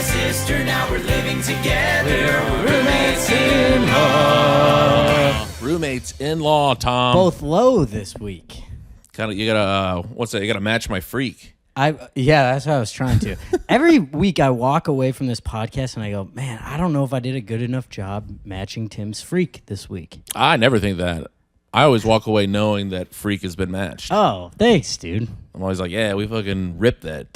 my sister, now we're living together. Roommates-in-law. Roommates-in-law, Tom. Both low this week. You gotta, what's that? You gotta match my freak. Yeah, that's what I was trying to. Every week I walk away from this podcast and I go, man, I don't know if I did a good enough job matching Tim's freak this week. I never think that. I always walk away knowing that freak has been matched. Oh, thanks, dude. I'm always like, yeah, we fucking ripped that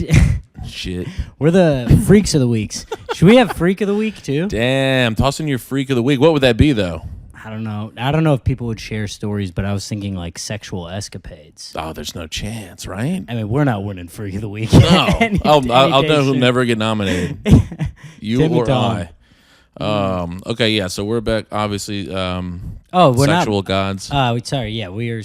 shit. We're the freaks of the weeks. Should we have freak of the week too? Damn, toss in your freak of the week. What would that be though? I don't know. I don't know if people would share stories, but I was thinking like sexual escapades. Oh, there's no chance, right? I mean, we're not winning freak of the week. No. I'll know who'll never get nominated. You Timmy or Tom. I. Okay, yeah, so we're back, obviously, we're sexual not, gods. Sorry, yeah, we are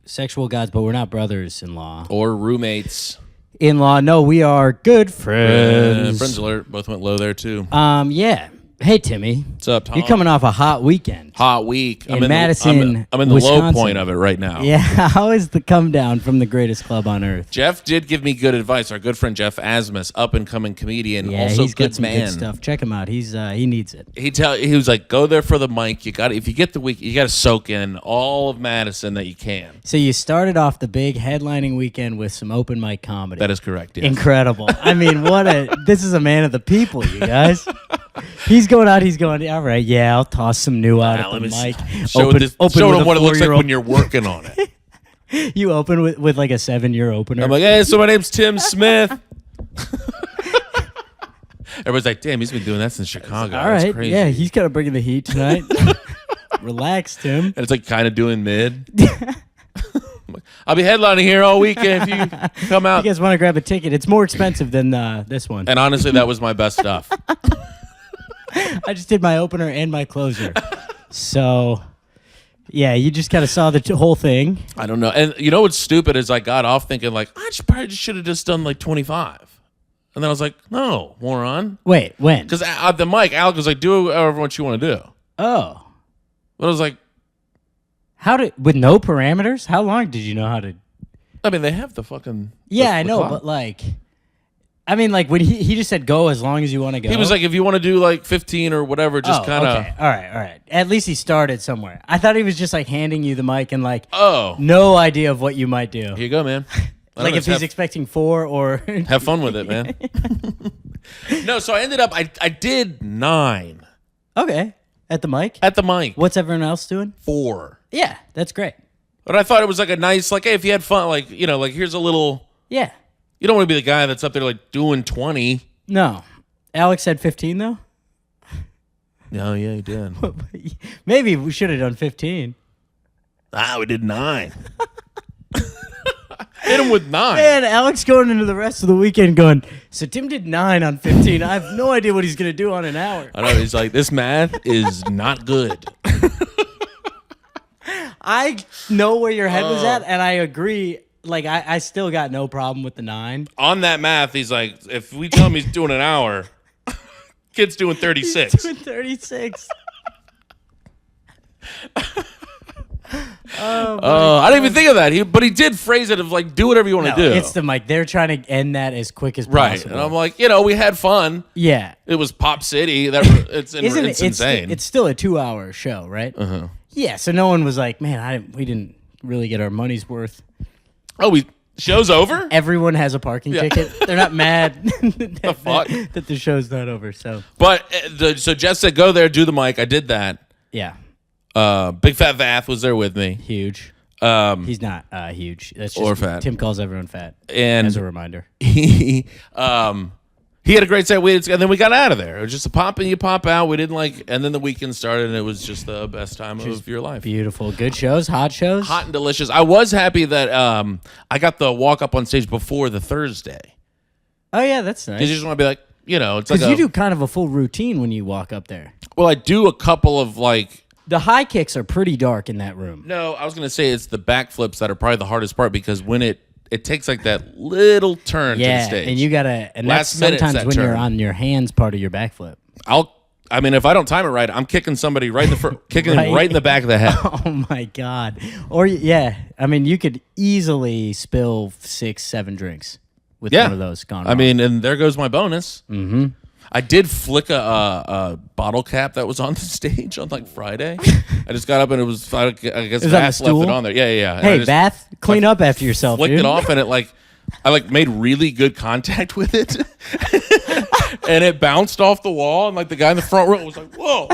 sexual gods, but we're not brothers-in-law. Or roommates. In-law, no, we are good friends. Friends alert, both went low there, too. Yeah. Hey, Timmy. What's up, Tom? You're coming off a hot weekend. Hot week. In Madison, I'm in the Wisconsin. low point of it right now. Yeah, how is the come down from the greatest club on earth? Jeff did give me good advice. Our good friend Jeff Asmus, up-and-coming comedian, Yeah, also he's good got some man. good stuff. Check him out. He needs it. He was like, go there for the mic. If you get the week, you got to soak in all of Madison that you can. So you started off the big headlining weekend with some open mic comedy. That is correct. Yes. Incredible. I mean, this is a man of the people, you guys. He's going out. He's going, all right, yeah, I'll toss some new out at the mic. Show Open him with what a it looks like 4-year-old. when you're working on it. You open with like a 7-year opener. I'm like, hey, so my name's Tim Smith. Everybody's like, damn, he's been doing that since Chicago. all That's right, crazy. yeah, he's got to bring in the heat tonight. Relax, Tim. And it's like kind of doing mid. I'll be headlining here all weekend if you come out. You guys want to grab a ticket? It's more expensive than this one. And honestly, that was my best stuff. I just did my opener and my closer. So, yeah, you just kind of saw the whole thing. I don't know. And you know what's stupid is I got off thinking like, I should have just done like 25. And then I was like, no, moron. Wait, when? Because at the mic, Alec was like, do whatever what you want to do. Oh. But I was like, with no parameters? How long did you know how to? I mean, they have the fucking. Yeah, the I know, clock. but like, I mean, like when he just said go as long as you want to go. He was like, if you want to do like 15 or whatever, just kind of. Okay. All right. At least he started somewhere. I thought he was just like handing you the mic and like, Oh, no idea of what you might do. here you go, man. Like if he's expecting 4 or. Have fun with it, man. No, so I ended up, I did 9 Okay. At the mic? at the mic. What's everyone else doing? 4. Yeah, that's great. But I thought it was like a nice, like, hey, if you had fun, like, you know, like here's a little. Yeah. You don't want to be the guy that's up there like doing 20. No. Alex said 15 though? No, yeah, he did. Maybe we should have done 15. We did 9. Hit him with 9. Man, Alex going into the rest of the weekend going, so Tim did 9 on 15. I have no idea what he's going to do on an hour. I know, he's like, this math is not good. I know where your head was at, and I agree. Like, I still got no problem with the 9. On that math, he's like, if we tell him he's doing an hour, kid's doing 36. He's doing 36. I didn't even think of that. But he did phrase it of like, do whatever you want to do. It's the mic. They're trying to end that as quick as right. possible. And I'm like, you know, we had fun. Yeah. It was Pop City. It's insane. It's still a 2-hour show, right? Uh-huh. Yeah, so no one was like, man, we didn't really get our money's worth. Oh, show's over? Everyone has a parking ticket. They're not mad fuck? that the show's not over. So But, so Jeff said, go there, do the mic. I did that. yeah, Big Fat Vath was there with me. huge. He's not huge. That's just Or fat. Tim calls everyone fat. And as a reminder. he had a great set. And then we got out of there. It was just a pop in, you pop out. We didn't and then the weekend started, and it was just the best time of your life. Beautiful, good shows, hot shows. Hot and delicious. I was happy that I got the walk up on stage before the Thursday. Oh yeah, that's nice. Because you just want to be like, you know, it's like Because you do kind of a full routine when you walk up there. Well, I do a couple of like. The high kicks are pretty dark in that room. No, I was gonna say it's the backflips that are probably the hardest part because when it takes like that little turn to the stage. And you gotta, and Last that's minute's sometimes that when you're turn. on your hands part of your backflip. I mean, if I don't time it right, I'm kicking somebody right in the kicking Right. him right in the back of the head. Oh my god! Or yeah, I mean, you could easily spill 6-7 drinks with one of those gone. I mean, and there goes my bonus. mm-hmm. I did flick a bottle cap that was on the stage on like Friday. I just got up and it was, I guess, Bath left it on there. Yeah. And Hey, Bath, clean up after yourself, flicked dude. it off and it I made really good contact with it. And it bounced off the wall and like the guy in the front row was like, whoa.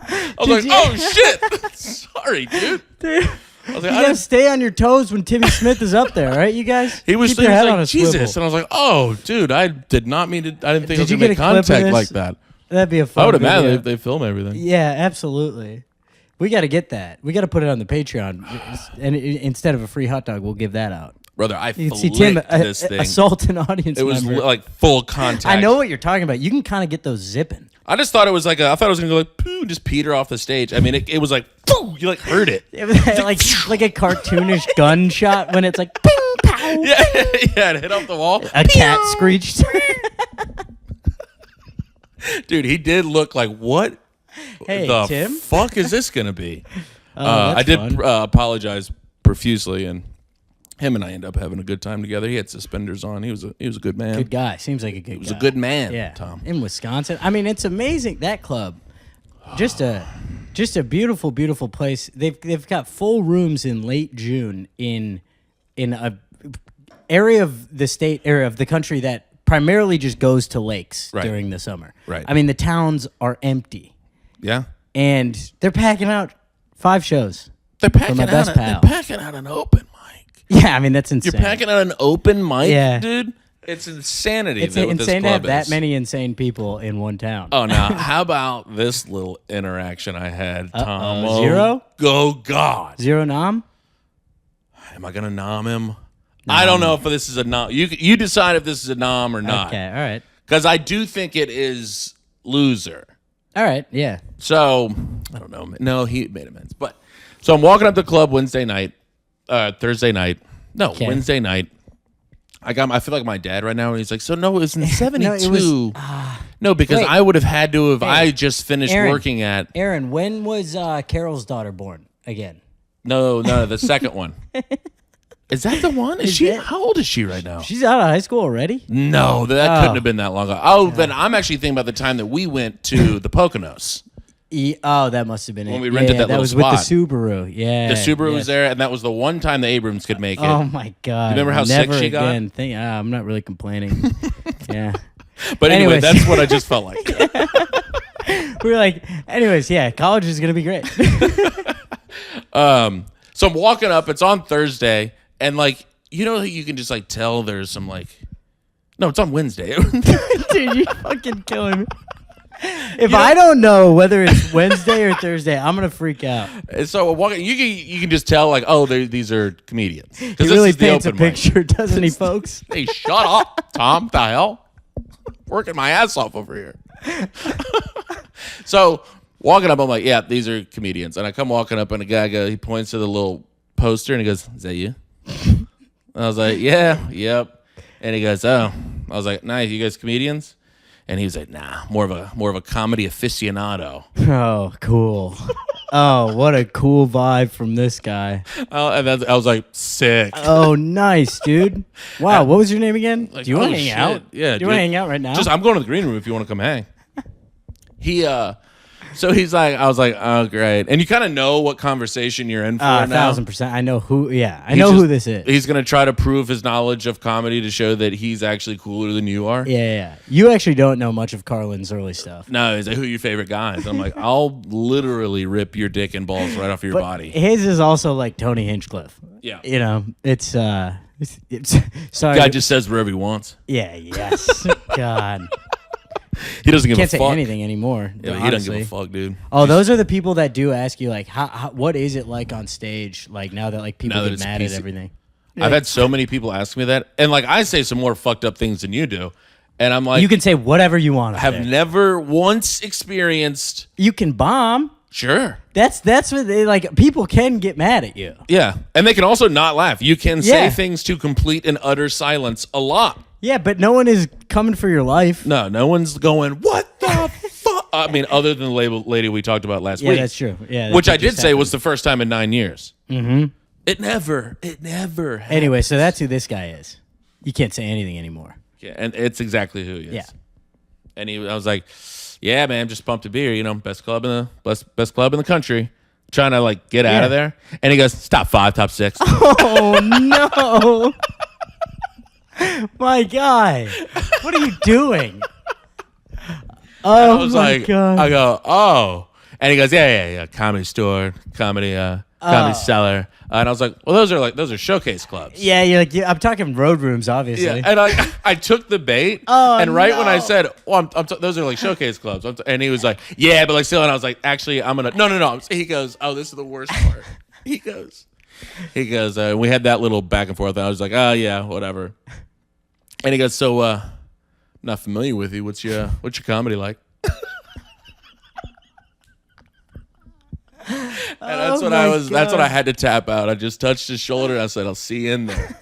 I was like, oh shit. Sorry, dude. I was like, You gotta stay on your toes when Timmy Smith is up there, right? You guys. He was Keep your head on like, a Jesus. swivel. And I was like, oh, dude, I did not mean to. I didn't think I was Did you going to get make a clip of contact this? like that. That'd be a fun I would video. imagine they film everything. Yeah, absolutely. We got to get that. We got to put it on the Patreon, and instead of a free hot dog, we'll give that out. Brother, I You can see Tim this thing. assault an audience It was member. like full contact. I know what you're talking about. You can kind of get those zipping. I just thought it was I thought it was going to go like, poo, just peter off the stage. I mean, it was like, poo, you like heard it. It was like a cartoonish gunshot when it's like, ping, pow. Yeah, it hit off the wall. A cat screeched. Dude, he did look like, what Hey, the Tim. fuck is this going to be? That's I did fun. apologize profusely, and him and I ended up having a good time together. He had suspenders on. He was a good man. Good guy. Seems like a good guy. He was a good man, Yeah. Tom. In Wisconsin. I mean, it's amazing. That club. Just a beautiful, beautiful place. They've got full rooms in late June in a area of the country that primarily just goes to lakes Right. during the summer. Right. I mean, the towns are empty. Yeah. And they're packing out 5 shows. They're packing my out best they're pal. packing out an open mic. Yeah, I mean, that's insane. You're packing out an open mic, Yeah. dude? It's insanity. It's that what insane this to have club that is. many insane people in one town. Oh, now, how about this little interaction I had, Tom? Oh, Zero? Go God. Zero nom? Am I going to nom him? I don't know if this is a nom. You decide if this is a nom or not. Okay, all right. Because I do think it is loser. All right, yeah. So, I don't know. No, he made amends. But, so I'm walking up to the club Thursday night. No, Okay. Wednesday night. I feel like my dad right now, and he's like, so no, it was in 72. No, it was, no, because wait. I would have had to have, Hey, I just finished Aaron. working at, Aaron, when was Carol's daughter born again? no, the second one. Is that the one? Is she, it? how old is she right now? She's out of high school already? No, that couldn't have been that long ago. Oh, then I'm actually thinking about the time that we went to the Poconos. That must have been it. When we rented that little was spot. with the Subaru. Yeah. The Subaru yes. was there, and that was the one time the Abrams could make it. Oh, my God. You remember how Never sick she got? again. I'm not really complaining. Yeah. But anyway, Anyways. that's what I just felt like. We were like, anyways, yeah, college is going to be great. So I'm walking up. It's on Thursday, and you can just tell there's some no, it's on Wednesday. Dude, you're fucking killing me. If I don't know whether it's Wednesday or Thursday, I'm going to freak out. And so I'm walking. You can just tell these are comedians. He really paints a picture, doesn't he, folks? Hey, shut up, Tom. The hell? Working my ass off over here. So walking up, I'm like, yeah, these are comedians. And I come walking up, and a guy he points to the little poster, and he goes, is that you? And I was like, yeah, yep. And he goes, oh. I was like, nice, you guys comedians? And he was like, nah, more of a comedy aficionado. Oh, cool. Oh, what a cool vibe from this guy. And I was like, sick. Oh, nice, dude. Wow, what was your name again? Do you want to hang shit. out? Yeah. Do you want to hang out right now? I'm going to the green room if you want to come hang. So he's like, I was like, oh, great. And you kind of know what conversation you're in for now. 1,000%. I know who, I know who this is. He's going to try to prove his knowledge of comedy to show that he's actually cooler than you are. Yeah. You actually don't know much of Carlin's early stuff. No, he's like, who are your favorite guys? I'm like, I'll literally rip your dick and balls right off your body. His is also like Tony Hinchcliffe. Yeah. You know, it's sorry. Guy just says whatever he wants. Yeah, yes. God. He doesn't give Can't a fuck. say anything anymore. Yeah, he doesn't give a fuck, dude. Oh, those are the people that do ask you, like, how what is it like on stage? Like, now that people Now that get it's mad at PC. everything. I've had so many people ask me that. And I say some more fucked up things than you do. And I'm like, You can say whatever you want. have never once experienced. You can bomb. Sure. That's what they like. People can get mad at you. Yeah. And they can also not laugh. You can say Yeah. things to complete and utter silence a lot. Yeah, but no one is coming for your life. No one's going, what the fuck? I mean, other than the lady we talked about last week. Yeah, that's true. Yeah, Which that I did just say happened. was the first time in 9 years. Mm-hmm. It never happened. Anyway, so that's who this guy is. You can't say anything anymore. Yeah, and it's exactly who he is. Yeah. And I was like, yeah, man, just pumped a beer. You know, best club in the country. Trying to like get out of there. And he goes, top 5, top 6. Oh no. My guy. What are you doing? Oh, I was my like, God. I go, oh. And he goes, yeah. Comedy store, comedy cellar. And I was like, well, those are showcase clubs. Yeah, you're like, I'm talking road rooms, obviously. Yeah, and I took the bait. Oh, and right when I no. said, well, those are like showcase clubs. And he was like, yeah, but like still. And I was like, actually, I'm going to, no. He goes, oh, this is the worst part. He goes, we had that little back and forth. And I was like, oh, yeah, whatever. And he goes, so, I'm not familiar with you. What's your comedy like? And that's what that's what I had to tap out. I just touched his shoulder and I said, I'll see you in there.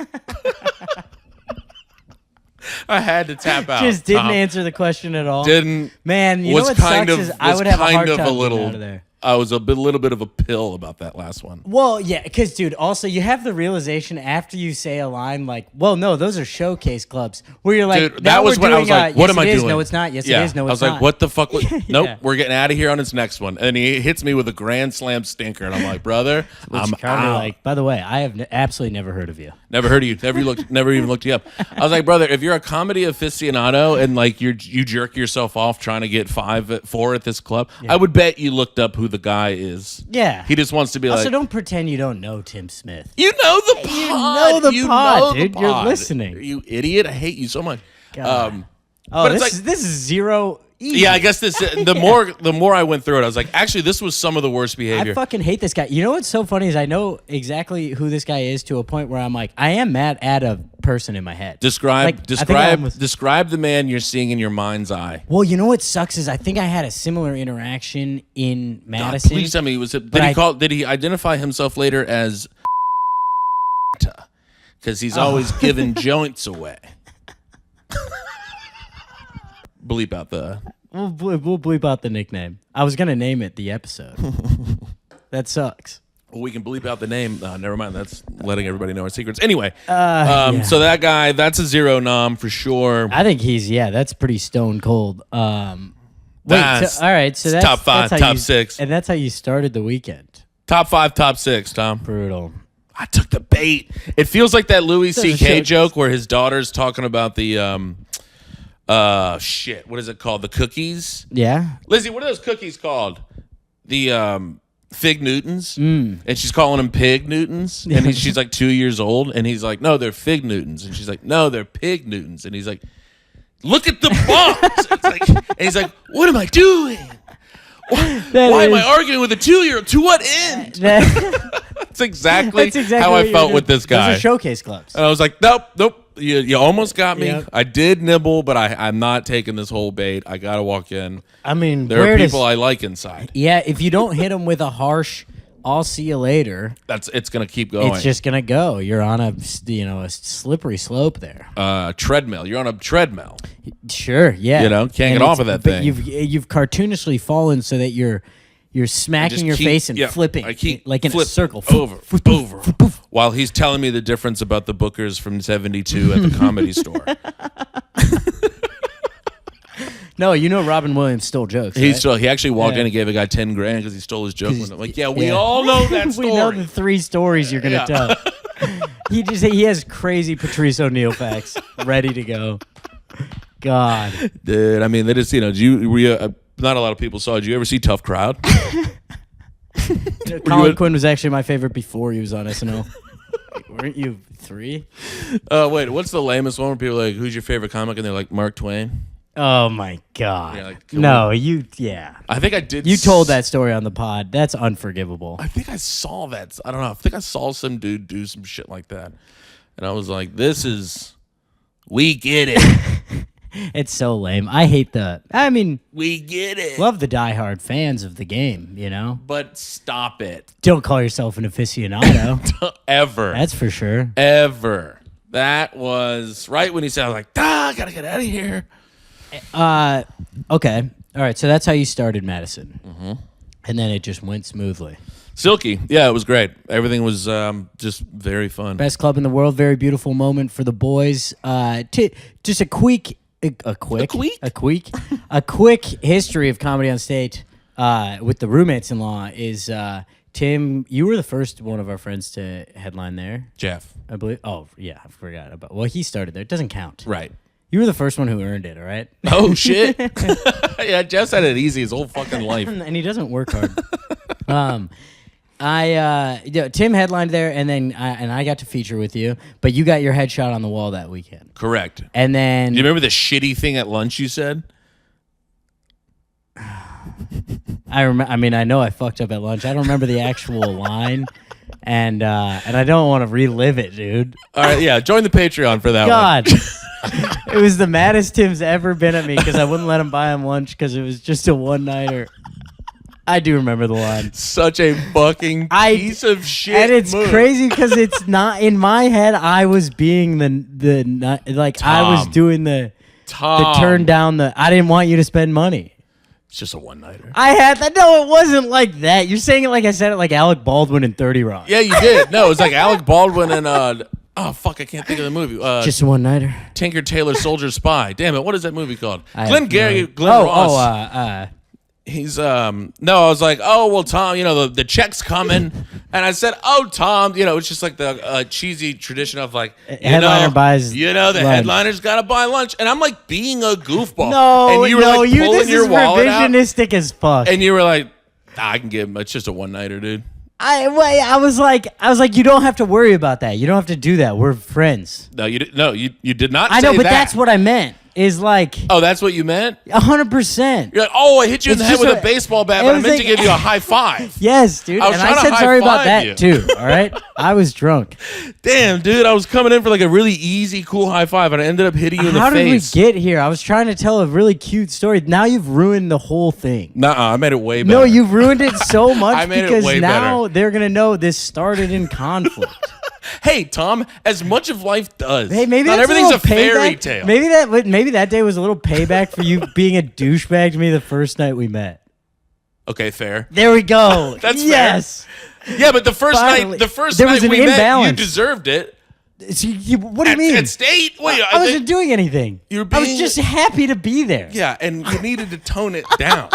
I had to tap out. Just didn't answer the question at all. Didn't. Man, you know what sucks is I would have a hard time getting out of there. I was a little bit of a pill about that last one. Well, yeah, because, dude, also you have the realization after you say a line like, well, no, those are showcase clubs, where you're like, dude, that was when I was like, what yes, am I doing? No, it's not. Yes, it is. No, it's not. I was not. like, what the fuck? Nope, Yeah. we're getting out of here on this next one. And he hits me with a grand slam stinker. And I'm like, brother, I'm out. Like, by the way, I have absolutely never heard of you. Never heard of you. Never even looked you up. I was like, brother, if you're a comedy aficionado and like you jerk yourself off trying to get 4 at this club, I would bet you looked up who the guy is. Yeah. He just wants to be also, like. don't pretend you don't know Tim Smith. You know the pod. You know the pod, dude. Pod. You're listening. You idiot. I hate you so much. God. But this is zero. Yeah, I guess the more I went through it, I was like, actually, this was some of the worst behavior. I fucking hate this guy. You know what's so funny is I know exactly who this guy is to a point where I'm like, I am mad at a person in my head. Describe the man you're seeing in your mind's eye. Well, you know what sucks is I think I had a similar interaction in Madison. God, please tell me did he identify himself later as because he's always giving joints away. Bleep out the. We'll bleep out the nickname. I was gonna name it the episode. That sucks. Well, we can bleep out the name. Never mind. That's letting everybody know our secrets. Anyway, yeah. So that guy, that's a 0 nom for sure. I think that's pretty stone cold. All right, so that's top 5, top 6, and that's how you started the weekend. Top 5, top 6, Tom. Brutal. I took the bait. It feels like that Louis Such a C.K. shit. joke where his daughter's talking about the what is it called? The cookies. Yeah. Lizzie, what are those cookies called? The Fig Newtons, and she's calling them Pig Newtons, and she's like 2 years old, and he's like, no, they're Fig Newtons, and she's like, no, they're Pig Newtons, and he's like, look at the box. It's like, and he's like, what am I doing? Why am I arguing with a 2-year-old? To what end? That's exactly how I felt with this guy. Those are showcase clubs. And I was like, nope. You almost got me. Yep. I did nibble, but I'm not taking this whole bait. I got to walk in. I mean, there are people I like inside. Yeah, if you don't hit them with a harsh, I'll see you later. It's going to keep going. It's just going to go. You're on a slippery slope there. Treadmill. You're on a treadmill. Sure, yeah. Can't get off of that thing. You've cartoonishly fallen so that you're smacking your face and flipping. I keep like in a circle. Over. While he's telling me the difference about the bookers from 72 at the Comedy Store. No, Robin Williams stole jokes. He right? actually walked in and gave a guy $10,000 because he stole his joke. I'm like, we all know that story. We know the 3 stories you're gonna tell. He has crazy Patrice O'Neill facts ready to go. God, dude. I mean, they just not a lot of people saw it. Did you ever see Tough Crowd? Colin Quinn was actually my favorite before he was on SNL. Weren't you 3? Wait, what's the lamest one where people are like, who's your favorite comic? And they're like, Mark Twain. Oh my God. Yeah, like, I think I did. You told that story on the pod. That's unforgivable. I think I saw that. I don't know. I think I saw some dude do some shit like that. And I was like, we get it. It's so lame. I hate we get it. Love the diehard fans of the game, But stop it. Don't call yourself an aficionado. Ever. That's for sure. Ever. That was right when he said, I was like, I gotta get out of here. Okay. All right. So that's how you started Madison. Mm-hmm. And then it just went smoothly. Silky. Yeah, it was great. Everything was just very fun. Best club in the world. Very beautiful moment for the boys. Just a quick history of comedy on stage with the roommates-in-law is Tim. You were the first one of our friends to headline there. Jeff. I believe. Oh yeah, I forgot about. Well, he started there. It doesn't count. Right. You were the first one who earned it. All right. Oh shit. Yeah, Jeff's had it easy his whole fucking life. And he doesn't work hard. Tim headlined there, and then I got to feature with you, but you got your headshot on the wall that weekend. Correct. And then do you remember the shitty thing at lunch you said? I mean, I know I fucked up at lunch. I don't remember the actual line, and I don't want to relive it, dude. All right, yeah, join the Patreon for that God. It was the maddest Tim's ever been at me because I wouldn't let him buy him lunch because it was just a one-nighter. I do remember the line. Such a fucking piece of shit. And it's move. crazy because it's not in my head. I was being I was doing the turn down the. I didn't want you to spend money. It's just a one-nighter. I had that. No, it wasn't like that. You're saying it like I said it like Alec Baldwin in 30 Rock. Yeah, you did. No, it was like Alec Baldwin and oh fuck, I can't think of the movie. Just a one-nighter. Tinker Tailor Soldier Spy. Damn it, what is that movie called? Glenn Ross. He's I was like, oh well, Tom, the check's coming, and I said, oh Tom, it's just like the cheesy tradition of like headliner buys the lunch. headliner's gotta buy lunch, and I'm like being a goofball. No, and you were like pulling this your is wallet out, revisionistic as fuck. and you were like, I can give him. It's just a one-nighter, dude. I was like, you don't have to worry about that. You don't have to do that. We're friends. No, you did. No, you did not. I know, say but that. that's what I meant. Is like, oh, that's what you meant? 100%. You're like, oh, I hit you in the head It's with just a baseball bat, but I was meant like- to give you a high five. Yes, dude. I was And I trying to said sorry about high-five that too. All right, I was drunk. Damn, dude, I was coming in for like a really easy, cool high five, and I ended up hitting you in the How did we face. get here? I was trying to tell a really cute story. Now you've ruined the whole thing. Nuh-uh, I made it way better. No, you've ruined it so much I made it because way now better. they're gonna know this started in conflict. Hey, Tom, as much of life does, Hey, maybe not that's everything's a little fairy payback. tale. Maybe that day was a little payback for you being a douchebag to me the first night we met. Okay, fair. There we go. That's yes. Yeah, but the first Finally. night There was an we met, you imbalance. deserved it. So what do you mean? At State? Wait, I wasn't doing anything. You were I was being- just happy to be there. Yeah, and you needed to tone it down.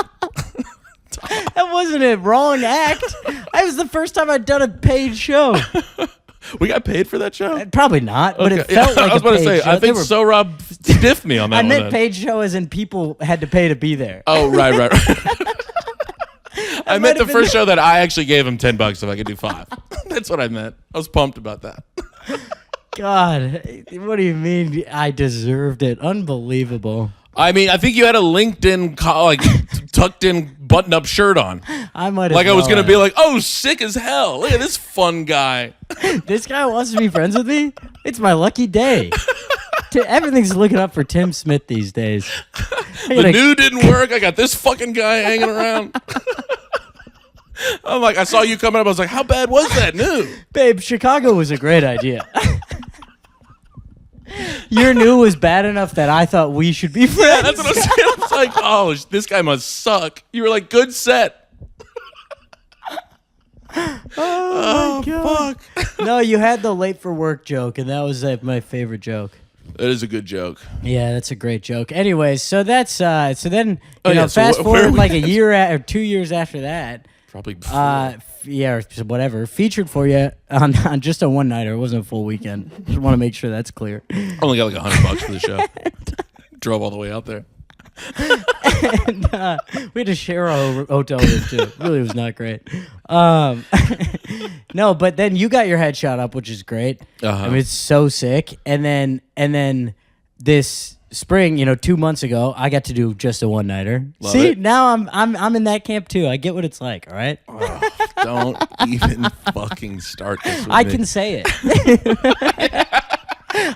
That wasn't a wrong act. That was the first time I'd done a paid show. We got paid for that show? Probably not, but it Okay. felt like I was a about to paid say, show. I think So Rob stiffed me on that I one. meant then. paid show as in people had to pay to be there. Oh, right. I meant the have first show that I actually gave him $10 if I could do 5. That's what I meant. I was pumped about that. God, what do you mean I deserved it? Unbelievable. I mean, I think you had a LinkedIn tucked in button-up shirt on. I might have Like I was gonna be like, oh, sick as hell. Look at this fun guy. this guy wants to be friends with me? It's my lucky day. Everything's looking up for Tim Smith these days. The new didn't work. I got this fucking guy hanging around. I'm like, I saw you coming up. I was like, how bad was that new? Babe, Chicago was a great idea. Your new was bad enough that I thought we should be friends. Yeah, that's what I was saying. I was like, oh, this guy must suck. You were like, good set. Oh, my God. Fuck. No, you had the late for work joke, and that was my favorite joke. That is a good joke. Yeah, that's a great joke. Anyways, so that's so then Oh, yeah, so fast where are forward we like a at? year or 2 years after that. Probably before. Yeah, or whatever. Featured for you on just a one nighter. It wasn't a full weekend. Just want to make sure that's clear. Only got like $100 for the show. Drove all the way out there. And, we had to share a hotel room too. Really was not great. No, but then you got your headshot up, which is great. Uh-huh. I mean, it's so sick. And then this spring, 2 months ago, I got to do just a one nighter. Love See, it. now I'm in that camp too. I get what it's like. All right, Oh, don't even fucking start this with I me. can say it.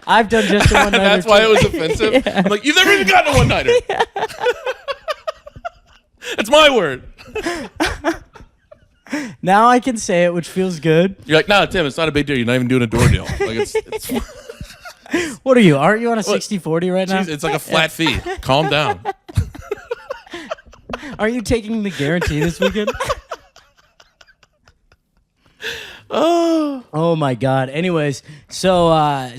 I've done just a one nighter. That's why it was offensive. I'm like, you've never even gotten a one-nighter. That's my word. Now I can say it, which feels good. You're like, nah, Tim, it's not a big deal. You're not even doing a door deal. Like it's What are you? Aren't you on a 60-40 right now? Jeez, it's like a flat fee. Calm down. Are you taking the guarantee this weekend? Oh my God. Anyways, so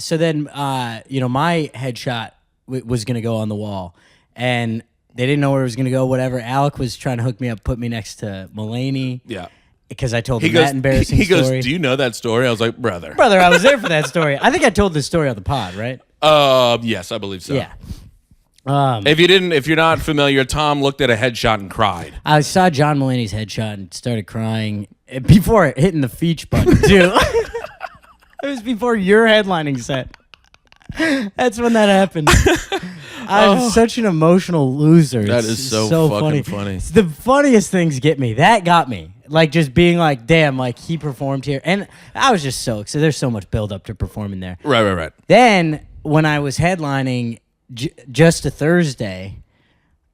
then my headshot was gonna go on the wall, and they didn't know where it was gonna go. Whatever. Alec was trying to hook me up, put me next to Mulaney. Yeah. Because I told him that embarrassing he story. He goes, "Do you know that story?" I was like, "Brother, I was there for that story. I think I told this story on the pod, right? Yes, I believe so. Yeah. If you're not familiar, Tom looked at a headshot and cried. I saw John Mulaney's headshot and started crying before hitting the feature button too. It was before your headlining set. That's when that happened. I'm such an emotional loser. That It's is so fucking funny. It's the funniest things get me. That got me. Like just being like, damn, like he performed here. And I was just so excited. There's so much build up to performing there. Right. Then when I was headlining just a Thursday,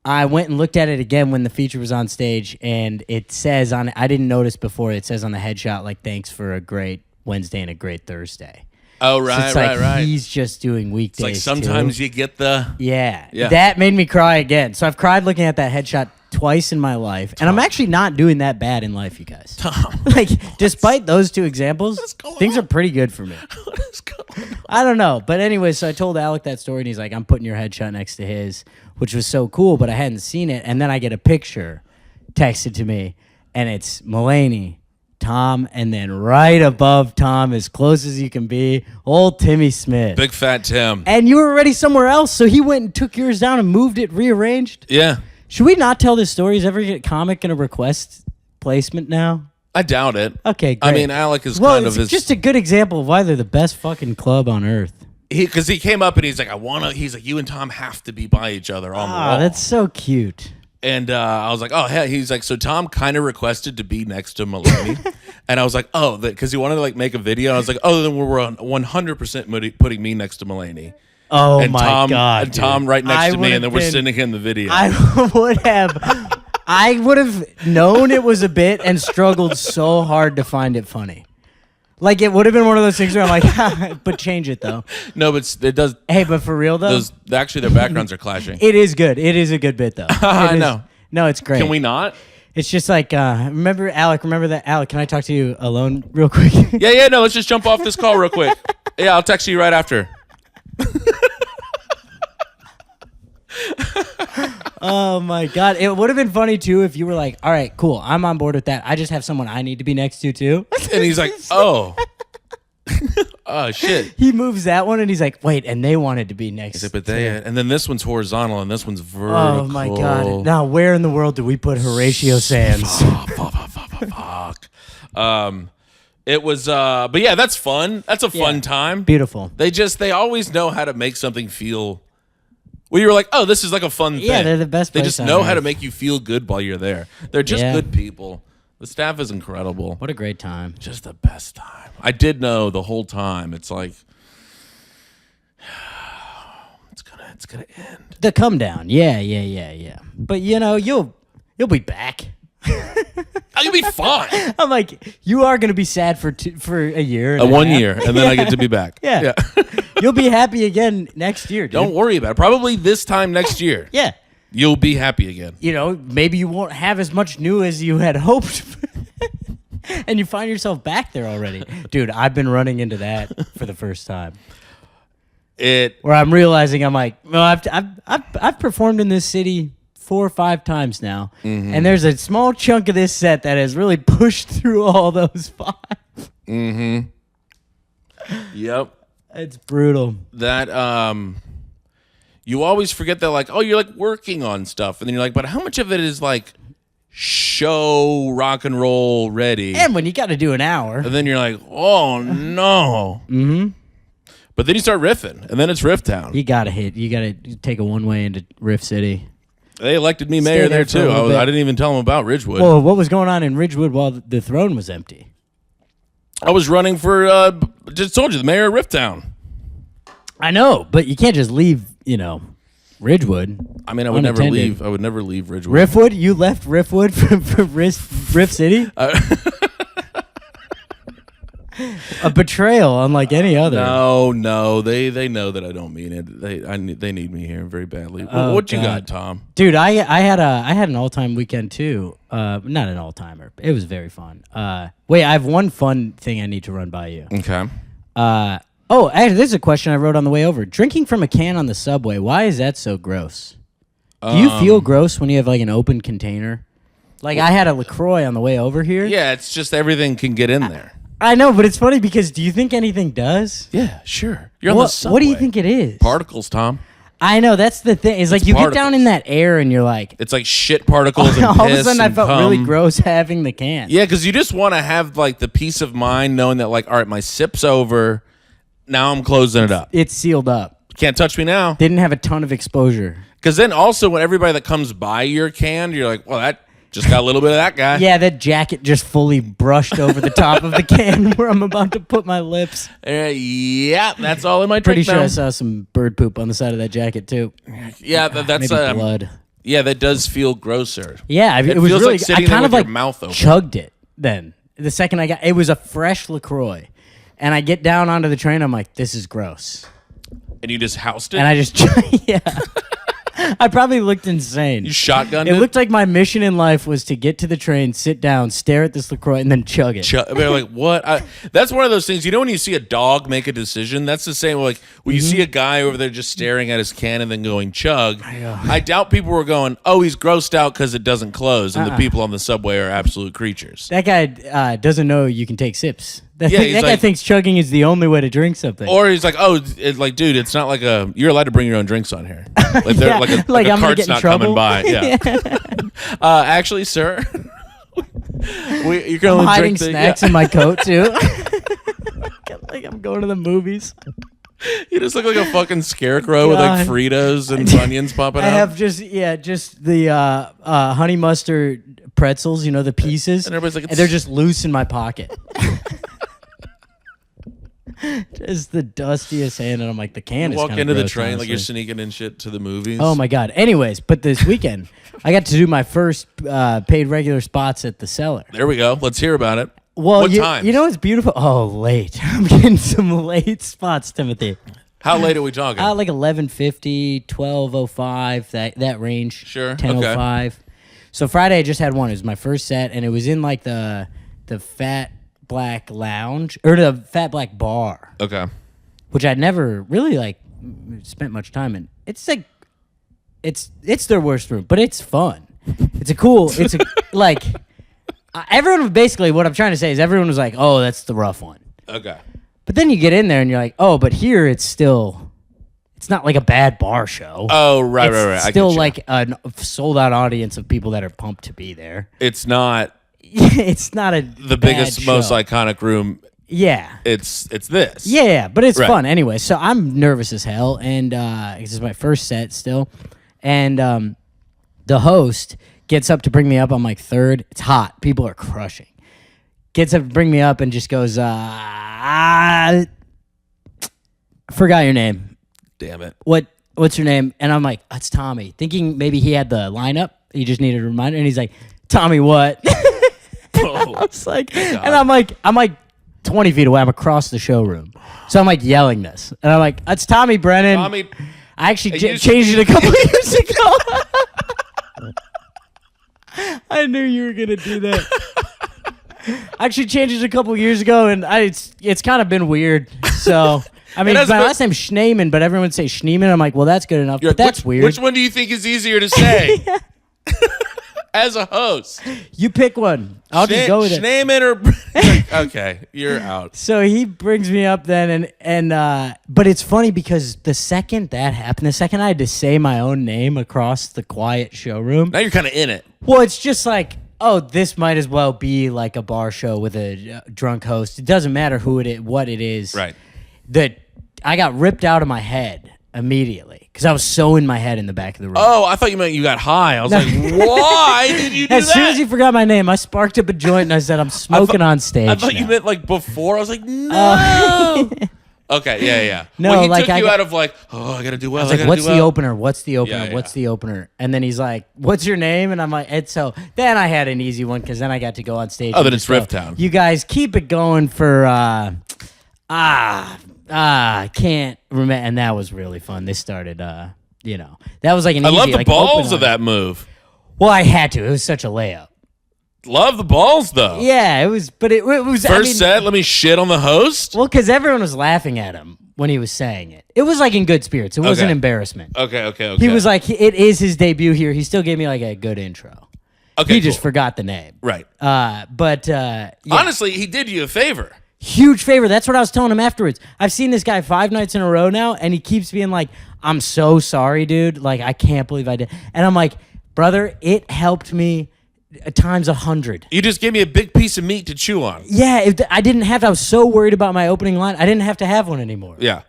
I went and looked at it again when the feature was on stage, and it says on I didn't notice before, it says on the headshot, like, thanks for a great Wednesday and a great Thursday. Oh, So right, it's like right. he's just doing weekdays. It's like sometimes too. you get the... Yeah. Yeah. That made me cry again. So I've cried looking at that headshot twice in my life. And I'm actually not doing that bad in life, you guys. Tom. Like, despite those two examples, things are pretty good for me. What is going on? I don't know. But anyway, so I told Alec that story, and he's like, I'm putting your headshot next to his, which was so cool, but I hadn't seen it. And then I get a picture texted to me, and it's Mulaney, Tom, and then right above Tom, as close as you can be, old Timmy Smith. Big fat Tim. And you were already somewhere else, so he went and took yours down and moved it, rearranged. Yeah. Should we not tell this story? Is every comic going to request placement now? I doubt it. Okay, great. I mean, Alec is well, kind of it's just a good example of why they're the best fucking club on earth. Because he came up and he's like, he's like, you and Tom have to be by each other on the wall. That's so cute. And I was like, oh, hey. He's like, so Tom kind of requested to be next to Mulaney. And I was like, oh, because he wanted to like make a video. And I was like, oh, then we're 100% putting me next to Mulaney. Oh and my Tom, God. And Tom dude. right next to me, and then we're been- sending him the video. I would have known it was a bit and struggled so hard to find it funny. Like, it would have been one of those things where I'm like, but change it though. No, but it does. Hey, but for real though, Actually, their backgrounds are clashing. it is good. It is a good bit though. I know. No, it's great. Can we not? It's just like, remember that? Alec, can I talk to you alone real quick? Yeah, no, let's just jump off this call real quick. Yeah, I'll text you right after. Oh my God. It would have been funny too if you were like, all right, cool, I'm on board with that. I just have someone I need to be next to too. And he's like, oh. Oh, shit. He moves that one and he's like, wait, and they wanted to be next. And then this one's horizontal and this one's vertical. Oh my God. Now, where in the world do we put Horatio Sands? Fuck. It was, but yeah, that's fun. That's a fun time. Beautiful. They always know how to make something feel. Well, you were like, oh, this is like a fun thing. Yeah, they're the best They place just on know how earth. to make you feel good while you're there. They're just Yeah. good people. The staff is incredible. What a great time. Just the best time. I did know the whole time. It's like, it's gonna end. The come down. Yeah. But you'll be back. You'll be fine. I'm like, you are going to be sad for a year. And 1 half. year, and then I get to be back. Yeah. You'll be happy again next year, dude. Don't worry about it. Probably this time next year. Yeah. You'll be happy again. Maybe you won't have as much new as you had hoped. And you find yourself back there already. Dude, I've been running into that for the first time. Where I'm realizing I'm like, well, I've performed in this city 4 or 5 times now. Mm-hmm. And there's a small chunk of this set that has really pushed through all those 5. Mm-hmm. Yep. It's brutal. That you always forget that, like, oh, you're like working on stuff, and then you're like, but how much of it is like show rock and roll ready? And when you got to do an hour, and then you're like, oh no. Mm-hmm. But then you start riffing, and then it's Riff Town. you got to take a one-way into Riff City. They elected me mayor there for a too. little bit. I didn't even tell them about Ridgewood. Well, what was going on in Ridgewood while the throne was empty? I was running for, just told you, the mayor of Riff Town. I know, but you can't just leave, Ridgewood. I mean, I would never leave Ridgewood. Riffwood? You left Riffwood for Riff City? A betrayal, unlike any other. No, they know that I don't mean it. They need me here very badly. What you got, Tom? Dude, I had an all-time weekend too. Not an all-timer. It was very fun. Wait, I have one fun thing I need to run by you. Okay. Actually, this is a question I wrote on the way over. Drinking from a can on the subway, why is that so gross? Do you feel gross when you have like an open container? Like I had a LaCroix on the way over here. Yeah, it's just everything can get in there. I know, but it's funny because do you think anything does? Yeah, sure. You're on the subway. What do you think it is? Particles, Tom. I know, that's the thing. It's like you get down in that air and you're like... It's like shit particles and all piss of a sudden I felt cum. really gross having the can. Yeah, because you just want to have like the peace of mind knowing that like, all right, my sip's over. Now I'm closing it up. It's sealed up. Can't touch me now. Didn't have a ton of exposure. Because then also when everybody that comes by your can, you're like, well, that just got a little bit of that guy. Yeah, that jacket just fully brushed over the top of the can where I'm about to put my lips. Yeah, that's all in my drink. Pretty sure now. I saw some bird poop on the side of that jacket too. Yeah, that's maybe blood. Yeah, that does feel grosser. Yeah, it was feels really. like sitting I kind there of with like your mouth open. chugged it. Then the second I got, it was a fresh LaCroix, and I get down onto the train. I'm like, this is gross, And you just housed it? and I just yeah. I probably looked insane. You shotgunned it? It looked like my mission in life was to get to the train, sit down, stare at this LaCroix, and then chug it. They're like, what? That's one of those things. You know when you see a dog make a decision? That's the same. Like when you see a guy over there just staring at his can and then going chug. I doubt people were going, oh, he's grossed out because it doesn't close. And the people on the subway are absolute creatures. That guy doesn't know you can take sips. That he's guy like- thinks chugging is the only way to drink something. Or he's like, oh, like, dude, it's not like you're allowed to bring your own drinks on here. Like, Yeah, like a like I'm gonna cart's get in not trouble. coming by. Yeah. Actually, sir, you can I'm only hiding drink the, snacks in my coat too. Like I'm going to the movies. You just look like a fucking scarecrow with like God. Fritos and Funyuns popping I out. have just the honey mustard pretzels, you know, the pieces. And everybody's like, and they're just loose in my pocket. Just the dustiest hand, and I'm like, the can is walk kinda into the gross, train like you're honestly. sneaking in shit to the movies. Oh my god. Anyways, but this weekend I got to do my first paid regular spots at the Cellar. There we go. Let's hear about it. Well, what you, time? you know what's beautiful? Oh, late. I'm getting some late spots, Timothy. How late are we talking? Like 11:50, 12:05, that range. Sure, 10:05. So Friday I just had one. It was my first set, and it was in like the Fat Black Lounge or the Fat Black Bar, Okay. which I'd never really like spent much time in. It's like it's their worst room, but it's fun. Like everyone basically what I'm trying to say is everyone was like, "Oh, that's the rough one." Okay. But then you get in there and you're like, "Oh, but here it's not like a bad bar show." Oh, right. It's I still get you. like a sold out audience of people that are pumped to be there. It's not It's not the biggest, most iconic room. Yeah. It's this. Yeah, but it's Right. fun anyway. So I'm nervous as hell, and this is my first set still, and the host gets up to bring me up. I'm like third. It's hot. People are crushing. Gets up to bring me up and just goes, I forgot your name. Damn it. What's your name? And I'm like, it's Tommy. Thinking maybe he had the lineup. He just needed a reminder. And he's like, Tommy, what? I was like, and I'm like 20 feet away. I'm across the showroom. So I'm like yelling this. And I'm like, it's Tommy Brennan. Tommy. I actually It used changed it a couple years ago. I knew you were going to do that. I actually changed it a couple years ago, and it's kind of been weird. So, I mean, my last name's Schneeman, but everyone would say Schneeman. I'm like, well, that's good enough, but that's weird. Which one do you think is easier to say? As a host. You pick one. I'll just go with it. Schneeman or... Okay, you're out. So he brings me up then, and but it's funny because the second that happened, the second I had to say my own name across the quiet showroom, Now you're kind of in it. well, it's just like, oh, this might as well be like a bar show with a drunk host. It doesn't matter who it is, what it is. Right. That I got ripped out of my head immediately because I was so in my head in the back of the room. Oh, I thought you meant you got high. I was like, why did you do as that? soon as you forgot my name, I sparked up a joint and I said, I'm smoking on stage. I thought you now." meant like before. I was like, no. Okay, yeah. No, well, he like, took I you got- out of like, I gotta do well. I was like, gotta what's do the well. opener? What's the opener? Yeah, What's the opener? And then he's like, what's your name? And I'm like, and so then I had an easy one because then I got to go on stage. Oh, and then just it's go, Rifftown. You guys keep it going for, I can't remember. And that was really fun. They started, that was like an I easy, love the like, balls open of that move. Well, I had to. It was such a layup. Love the balls though. Yeah, it was, but it was First set, let me shit on the host. Well, because everyone was laughing at him when he was saying it. It was like in good spirits. It wasn't Okay. embarrassment. Okay. He was like, it is his debut here. He still gave me like a good intro. okay, He just cool. forgot the name. Right. Yeah. Honestly, he did you a favor. Huge favor. That's what I was telling him afterwards. I've seen this guy 5 nights in a row now, and he keeps being like, I'm so sorry, dude. Like, I can't believe I did. And I'm like, brother, it helped me times 100. You just gave me a big piece of meat to chew on. Yeah, I didn't have to. I was so worried about my opening line. I didn't have to have one anymore. Yeah.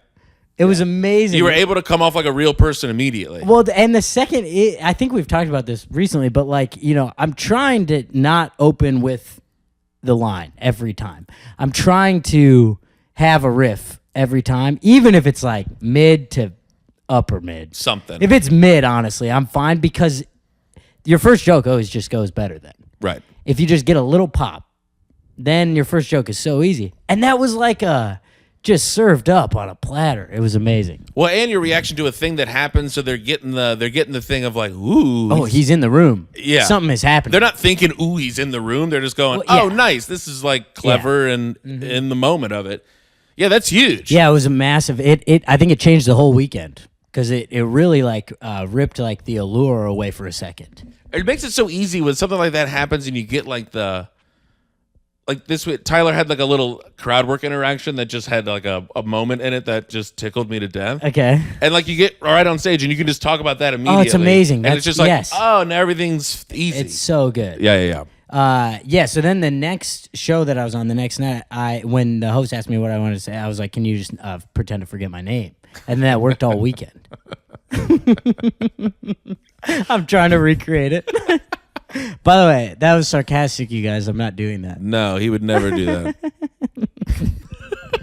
It was amazing. You were able to come off like a real person immediately. Well, and the second, I think we've talked about this recently, but like, I'm trying to not open with the line every time. I'm trying to have a riff every time, even if it's like mid to upper mid. Something. If it's mid, honestly, I'm fine because your first joke always just goes better then. Right. If you just get a little pop, then your first joke is so easy. And that was like just served up on a platter. It was amazing. Well, and your reaction to a thing that happens, so they're getting the thing of like, ooh. Oh, he's in the room. Yeah. Something has happened. They're not thinking, ooh, he's in the room. They're just going, Well, yeah. oh, nice. This is like clever and in the moment of it. Yeah, that's huge. Yeah, it was a massive. I think it changed the whole weekend because it really like ripped like the allure away for a second. It makes it so easy when something like that happens and you get like this way. Tyler had like a little crowd work interaction that just had like a moment in it that just tickled me to death. Okay. And like you get right on stage and you can just talk about that immediately. Oh, it's amazing. And it's just like, yes. oh, now everything's easy. It's so good. yeah. Yeah. So then the next show that I was on the next night, when the host asked me what I wanted to say, I was like, "Can you just pretend to forget my name?" And that worked all weekend. I'm trying to recreate it. By the way, that was sarcastic, you guys. I'm not doing that. No, he would never do that.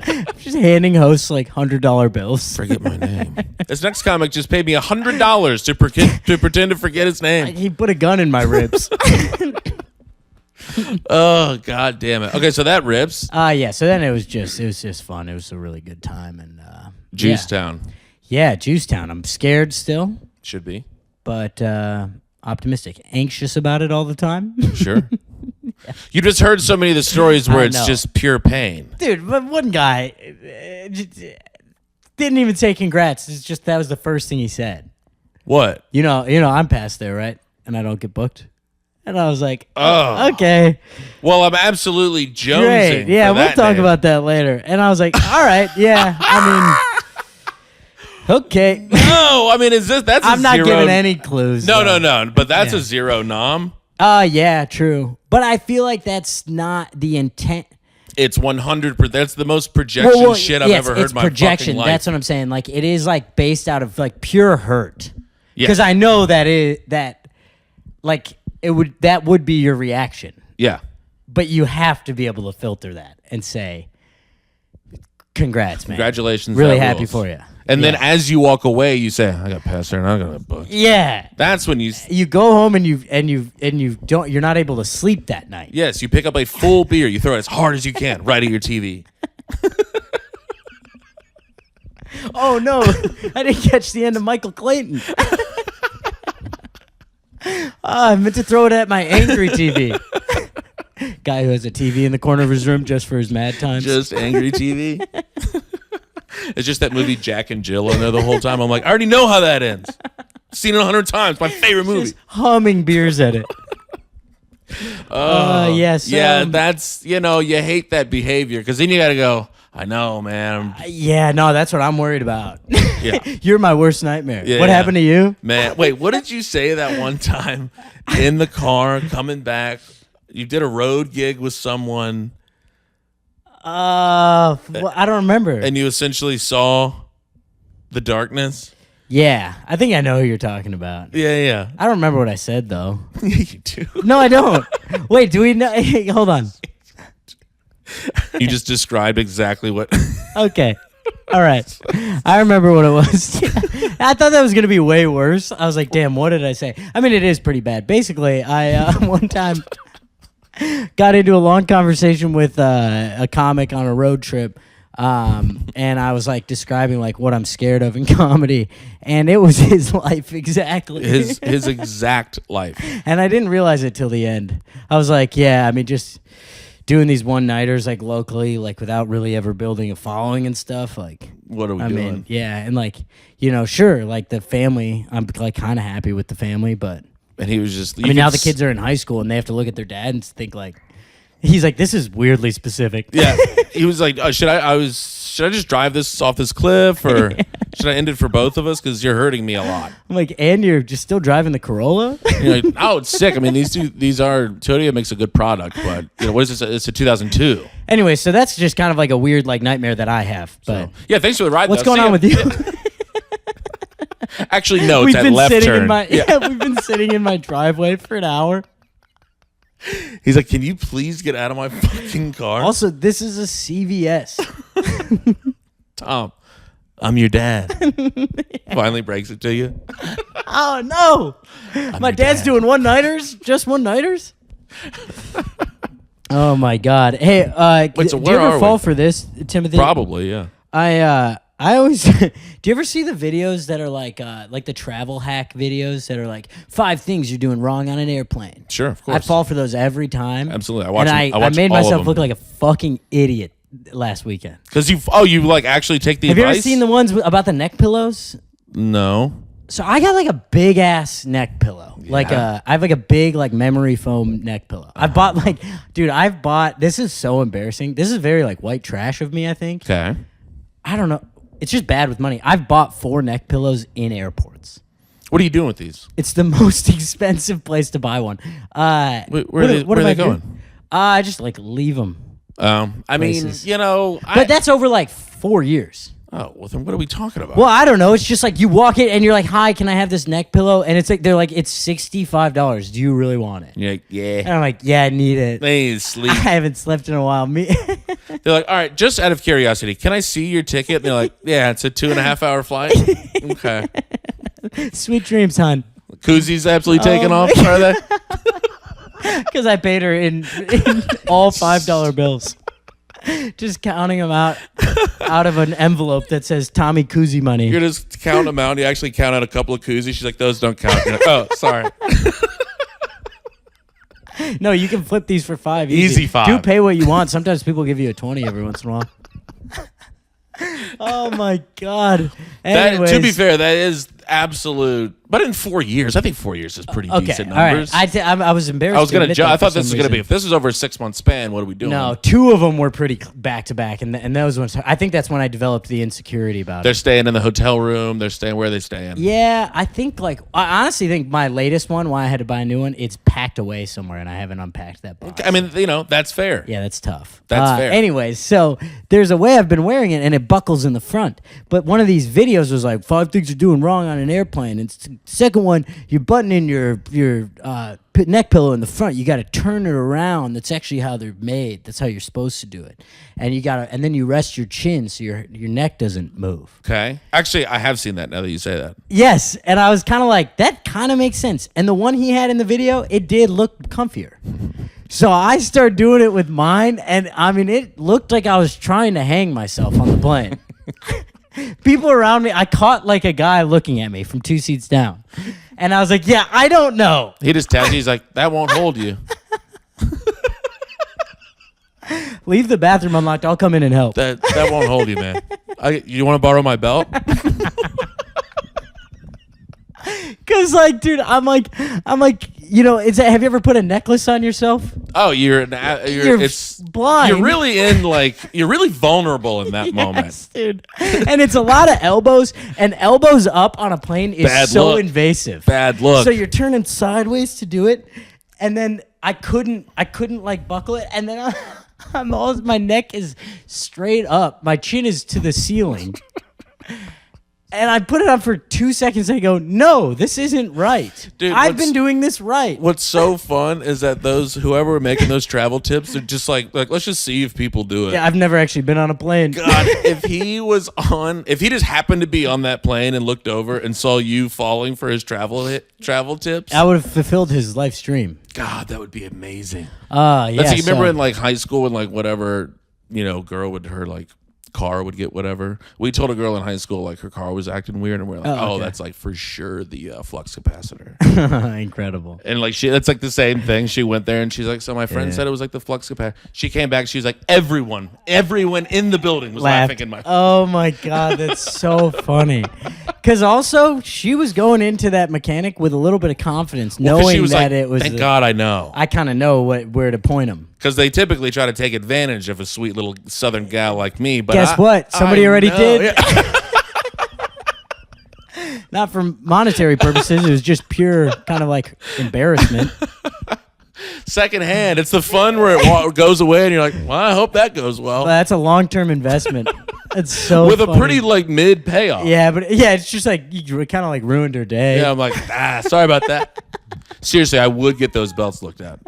I'm just handing hosts like $100 bills. Forget my name. This next comic just paid me $100 to pretend to forget his name. He put a gun in my ribs. Oh, god damn it. Okay, so that rips. Yeah. So then it was just fun. It was a really good time and Juice Town. Yeah, Juice Town. I'm scared still, Should be. but optimistic. Anxious about it all the time. Sure. You just heard so many of the stories where I it's know. just pure pain. Dude, but one guy didn't even say congrats. It's just that was the first thing he said. What? You know, I'm past there, right? And I don't get booked. And I was like, Oh. okay, Well, I'm absolutely jonesing. great. Yeah, for we'll that talk name. about that later. And I was like, all right, yeah. I mean, okay. No, I mean, that's I'm a not zero. giving any clues. No, though. no. But that's Yeah. a zero nom. Yeah, true. But I feel like that's not the intent. It's 100%. That's the most projection shit I've ever heard it's in my projection. fucking life. That's what I'm saying. Like it is like based out of like pure hurt. Yeah. Because I know that would be your reaction. Yeah. But you have to be able to filter that and say, congrats, man. Congratulations. Really that happy rules. for you. And then Yeah. as you walk away, you say, I got past there and I got a book. Yeah. That's when you You go home and you're not able to sleep that night. Yes, you pick up a full beer, you throw it as hard as you can right at your TV. Oh no, I didn't catch the end of Michael Clayton. I meant to throw it at my angry TV. Guy who has a TV in the corner of his room just for his mad times. Just angry TV. It's just that movie Jack and Jill in there the whole time. I'm like, I already know how that ends. Seen it 100 times. My favorite movie. Just humming beers at it. Yes. Yeah, that's, you hate that behavior because then you got to go, I know, man. Yeah, no, that's what I'm worried about. Yeah. You're my worst nightmare. Yeah. What happened to you? Man, wait, what did you say that one time in the car coming back? You did a road gig with someone Well, I don't remember. and you essentially saw the darkness. Yeah, I think I know who you're talking about. Yeah. I don't remember what I said though. Yeah, you do. No, I don't. Wait, do we know? Hey, hold on. You just described exactly what. Okay. All right. I remember what it was. I thought that was going to be way worse. I was like, damn, what did I say? I mean, it is pretty bad. Basically, I one time got into a long conversation with a comic on a road trip. And I was like describing like what I'm scared of in comedy, and it was his life exactly. His exact life. And I didn't realize it till the end. I was like, yeah, I mean, just doing these one-nighters like locally, like without really ever building a following and stuff. Like, what are we I doing? mean, yeah, and like, you know, sure, like the family, I'm like kind of happy with the family, but And he was just. I mean, now the kids are in high school and they have to look at their dad and think like, he's like, this is weirdly specific. Yeah, he was like, should I just drive this off this cliff, or should I end it for both of us? Because you're hurting me a lot. I'm like, and you're just still driving the Corolla? You're like, oh, it's sick. I mean, Toyota makes a good product, but you know, what is this? It's a 2002. Anyway, so that's just kind of like a weird like nightmare that I have. But Yeah, thanks for the ride. what's though. going See on ya. with you? Actually, no, it's We've at been left sitting turn. in my we've been sitting in my driveway for an hour. He's like, can you please get out of my fucking car? Also, this is a CVS. Tom, I'm your dad. Finally breaks it to you. Oh no, my dad's doing one-nighters, just one-nighters. Oh my god! Hey, Wait, so do you where ever are fall we? for this, Timothy? Probably, yeah. I always. Do you ever see the videos that are like the travel hack videos that are like 5 things you're doing wrong on an airplane? Sure, of course. I fall for those every time. Absolutely. I watch and them- I I watch made all of myself them. look like a fucking idiot last weekend. Because you like actually take the Have you advice? ever seen the ones about the neck pillows? No. So I got like a big ass neck pillow. Like I have like a big like memory foam neck pillow. I bought like, dude, this is so embarrassing. This is very like white trash of me, I think. Okay. I don't know. It's just bad with money. I've bought 4 neck pillows in airports. What are you doing with these? It's the most expensive place to buy one. Where What are they am I going? doing? I just like leave them. I mean, Places. you know. But that's over like 4 years. Oh, well, then what are we talking about? Well, I don't know. It's just like you walk in and you're like, "Hi, can I have this neck pillow?" And it's like they're like, "It's $65. Do you really want it?" You're like, And yeah. I'm like, "Yeah, I need it. They need to sleep. I haven't slept in a while." Me, They're like, all right, just out of curiosity, can I see your ticket? And they're like, yeah, it's a 2.5 hour flight. Okay. sweet dreams, hon. Koozies absolutely taken Oh, off, are they? Because I paid her in all $5 bills. Just counting them out of an envelope that says Tommy Koozie money. You're just counting them out. You actually count out a couple of koozies. She's like, those don't count. You're like, oh, sorry. No, you can flip these for 5. Easy 5. Do pay what you want. Sometimes people give you a 20 every once in a while. Oh my god. That, Anyways, to be fair, that is absolute. But in 4 years, I think 4 years is pretty okay, decent all right. numbers. I was embarrassed. I was to gonna. admit I that thought for this was some gonna be. reason. If this was over a 6-month span, what are we doing? No, 2 of them were pretty back to back, and those ones. I think that's when I developed the insecurity about They're it. staying in the hotel room. They're staying where they staying. Yeah, I think I honestly think my latest one, why I had to buy a new one, it's packed away somewhere, and I haven't unpacked that box. I mean, you know, that's fair. Yeah, that's tough. That's fair. Anyways, so there's a way I've been wearing it, and it buckles in the front. But one of these videos was like 5 things you're doing wrong on an airplane. And second one, you're buttoning your neck pillow in the front. You got to turn it around. That's actually how they're made. That's how you're supposed to do it. And and then you rest your chin so your neck doesn't move. Okay. Actually, I have seen that now that you say that. Yes, and I was kind of like, that kind of makes sense. And the one he had in the video, it did look comfier. So I started doing it with mine, and I mean, it looked like I was trying to hang myself on the plane. People around me, I caught like a guy looking at me from 2 seats down. And I was like, yeah, I don't know. He just taps you. He's like, that won't hold you. Leave the bathroom unlocked. I'll come in and help. That won't hold you, man. You want to borrow my belt? Cause like, dude, I'm like, you know, have you ever put a necklace on yourself? Oh, You're it's blind. You're really vulnerable in that moment. Yes, dude. And it's a lot of elbows, and elbows up on a plane is Bad so look. invasive. Bad look. So you're turning sideways to do it, and then I couldn't like buckle it, and then my neck is straight up. My chin is to the ceiling. And I put it on for 2 seconds and I go, no, this isn't right. Dude, I've been doing this right. What's so fun is that whoever were making those travel tips, they're just like let's just see if people do it. Yeah, I've never actually been on a plane. God, if he just happened to be on that plane and looked over and saw you falling for his travel tips, I would have fulfilled his life stream. God, that would be amazing. Yeah. You remember in like high school when like whatever, girl with her like car would get whatever. We told a girl in high school like her car was acting weird, and we're like, oh, that's like for sure the flux capacitor. Incredible. And like that's like the same thing. She went there and she's like, so my friend said it was like the flux capacitor. She came back. She was like, everyone in the building was laughing in my. Oh my God, that's so funny. Because also she was going into that mechanic with a little bit of confidence, knowing that it was. Thank God I know. I kind of know where to point them. Because they typically try to take advantage of a sweet little Southern gal like me. But guess what? Somebody already did. Yeah. Not for monetary purposes. It was just pure kind of like embarrassment. Secondhand. It's the fun where it goes away and you're like, well, I hope that goes well. That's a long-term investment. It's so with funny. a pretty like mid payoff. Yeah, but it's just like you kind of like ruined her day. Yeah, I'm like, sorry about that. Seriously, I would get those belts looked at.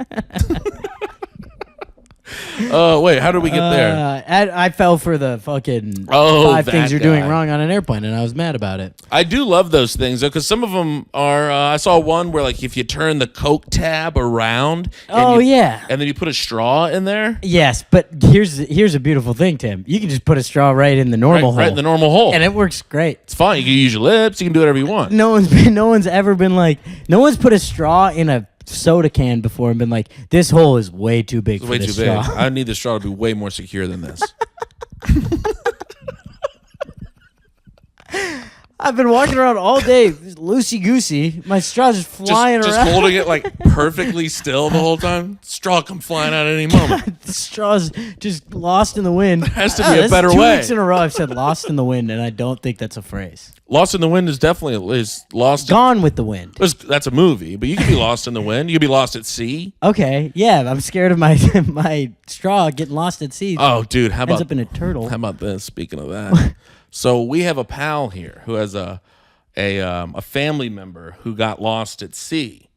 Wait, how did we get there? I fell for the fucking 5 that things you're doing guy. wrong on an airplane, and I was mad about it. I do love those things though, because some of them are. I saw one where like if you turn the Coke tab around. Oh yeah. And then you put a straw in there. Yes, but here's a beautiful thing, Tim. You can just put a straw right in the normal hole. Right in the normal hole, and it works great. It's fine. You can use your lips. You can do whatever you want. No one's ever been like, no one's put a straw in a soda can before and been like, this hole is way too big for this straw. Big. I need the straw to be way more secure than this. I've been walking around all day, loosey goosey. My straw's just flying just around. holding it like perfectly still the whole time. Straw come flying out at any moment. The straw's just lost in the wind. There has to be a better way. 2 weeks in a row I've said lost in the wind, and I don't think that's a phrase. Lost in the wind is definitely lost. Gone with the wind. That's a movie, but you can be lost in the wind. You can be lost at sea. Okay, yeah, I'm scared of my my straw getting lost at sea. Oh, dude, ends up in a turtle. How about this? Speaking of that, so we have a pal here who has a family member who got lost at sea.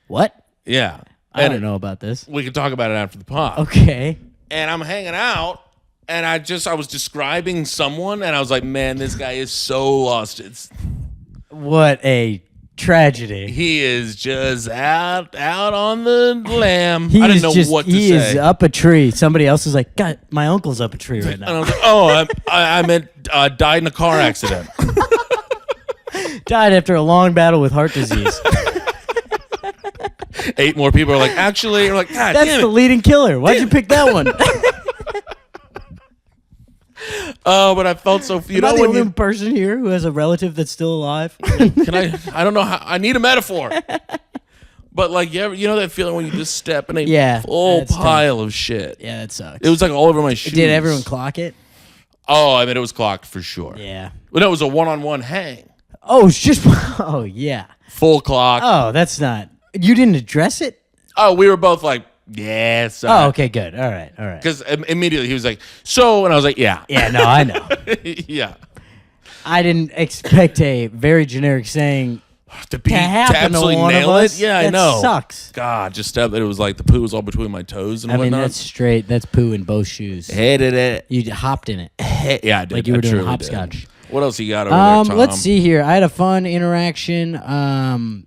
What? Yeah, I don't know about this. We can talk about it after the pod. Okay. And I'm hanging out. And I was describing someone, and I was like, "Man, this guy is so lost. What a tragedy. He is just out on the lamb. I didn't know what to say. He is up a tree. Somebody else is like, God, my uncle's up a tree right now. And I was like, "Oh, I meant died in a car accident. Died after a long battle with heart disease." 8 more people are like, "Actually," you're like, "God, that's damn it. the leading killer. Why'd you pick that one? Oh, but I felt so. Am I the only person here who has a relative that's still alive? Can I don't know how. I need a metaphor. But like, you know that feeling when you just step in a full pile of shit. Yeah, that sucks. It was like all over my shoes. Did everyone clock it? Oh, I mean, it was clocked for sure. Yeah. But no, it was a one-on-one hang. Oh, it's just. Oh, yeah. Full clock. Oh, that's not. You didn't address it? Oh, we were both like, yeah, sorry. Oh, okay, good. All right. Because immediately he was like, so, and I was like, yeah. Yeah, no, I know. Yeah. I didn't expect a very generic saying to happen to absolutely one nail of us. it. Yeah, that I know. Sucks. God, just step. It was like the poo was all between my toes and I mean, whatnot. that's straight. That's poo in both shoes. Hated it. You hopped in it. Yeah, I did. Like you were doing truly hopscotch. did. What else you got over there, Tom? Let's see here. I had a fun interaction. Uh-oh.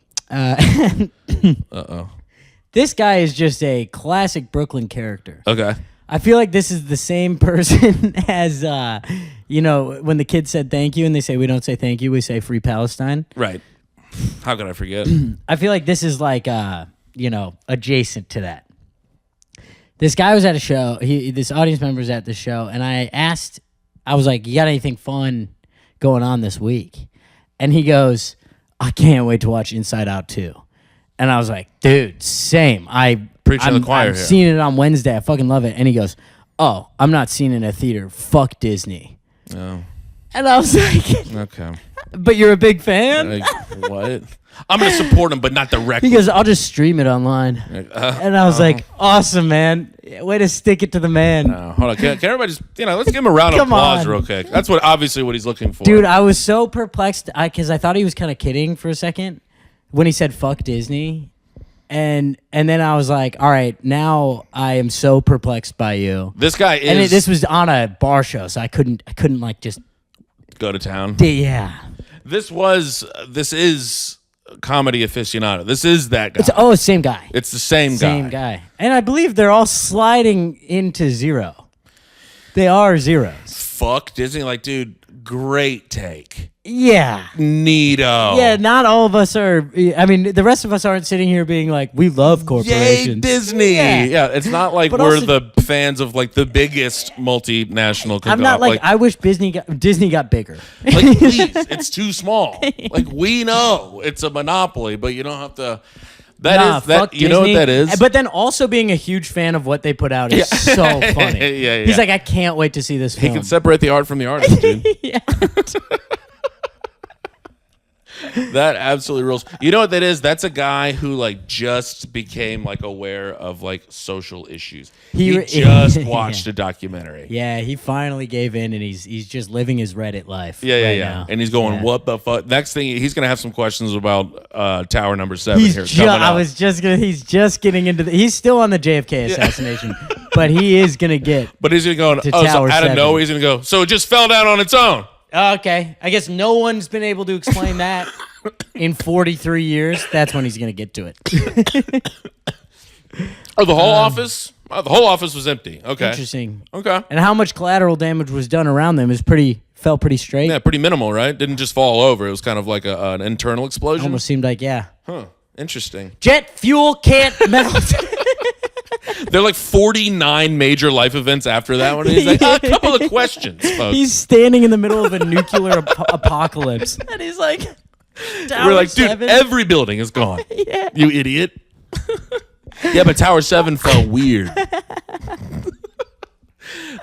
This guy is just a classic Brooklyn character. Okay. I feel like this is the same person as, when the kids said thank you and they say we don't say thank you, we say free Palestine. Right. How could I forget? I feel like this is like, adjacent to that. This guy was at a show. This audience member was at the show, and I was like, you got anything fun going on this week? And he goes, I can't wait to watch Inside Out 2. And I was like, dude, same. Preaching to the choir I'm here. seeing it on Wednesday. I fucking love it. And he goes, oh, I'm not seeing it in a theater. Fuck Disney. Oh. And I was like, Okay. but you're a big fan? What? I'm going to support him, but not directly. He goes, I'll just stream it online. And I was like, awesome, man. Way to stick it to the man. Hold on. Can everybody just, let's give him a round of Come applause on. real quick. That's obviously what he's looking for. Dude, I was so perplexed because I thought he was kind of kidding for a second when he said fuck Disney. And then I was like, all right, now I am so perplexed by you. This guy is. And this was on a bar show, so I couldn't like just go to town. Yeah. This is comedy aficionado. This is that guy. It's same guy. It's the same guy. Same guy. And I believe they're all sliding into zero. They are zeros. Fuck Disney. Like, dude, great take. Yeah. Neato. Yeah, not all of us are. I mean, the rest of us aren't sitting here being like, we love corporations. Yay, Disney. Yeah, it's not like But we're also- the fans of like the biggest multinational. I'm not like I wish Disney got bigger. Like, please, it's too small. Like, we know it's a monopoly, but you don't have to. Fuck You know what Disney. that is? But then also being a huge fan of what they put out is so funny. Yeah. He's like, I can't wait to see this He film. can separate the art from the artist, dude. Yeah. That absolutely rules. You know what that is? That's a guy who like just became like aware of like social issues. He just watched a documentary. Yeah, he finally gave in, and he's just living his Reddit life. Yeah. now. And he's going, what the fuck? Next thing, he's gonna have some questions about Tower Number 7 He's here. he's just getting into he's still on the JFK assassination, but he is gonna get. But he's gonna go, to so Tower out 7. of nowhere, he's gonna go, so it just fell down on its own. Okay, I guess no one's been able to explain that in 43 years. That's when he's gonna get to it. Oh, the whole office? Oh, the whole office was empty. Okay. Interesting. Okay. And how much collateral damage was done around them felt pretty straight. Yeah, pretty minimal, right? Didn't just fall over. It was kind of like an internal explosion. Almost seemed like Huh. Interesting. jet fuel can't melt. There are like 49 major life events after that one. And he's like, a couple of questions, folks. He's standing in the middle of a nuclear apocalypse, and he's like, We're like, dude, every building is gone. Yeah. You idiot. Yeah, but Tower 7 felt weird.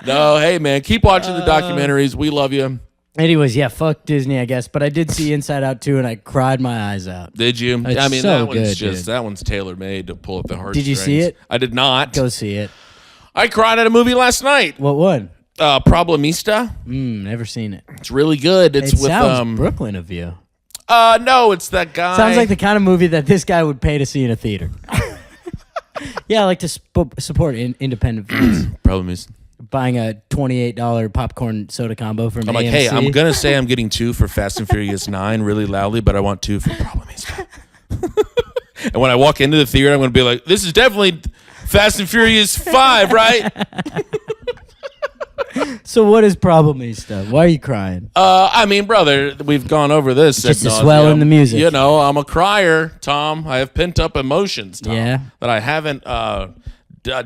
No, hey, man, keep watching the documentaries. We love you. Anyways, yeah, fuck Disney, I guess. But I did see Inside Out 2, and I cried my eyes out. Did you? It's I mean, so that one's good, dude. that one's tailor made to pull up the heartstrings. Did you see it? I did not. Go see it. I cried at a movie last night. What one? Problemista. Never seen it. It's really good. It's It with sounds Brooklyn of you. no, it's that guy. Sounds like the kind of movie that this guy would pay to see in a theater. Yeah, I like to support independent films. Problemista. Buying a $28 popcorn soda combo from I'm like, AMC. hey, I'm gonna say I'm getting 2 for Fast and Furious 9 really loudly, but I want 2 for Problemista. And when I walk into the theater, I'm gonna be like, this is definitely Fast and Furious 5, right? So what is Problemista? Why are you crying? I mean, brother, we've gone over this. Just ad to swell nauseam. in the music. You know, I'm a crier, Tom. I have pent up emotions, Tom, Yeah. that I haven't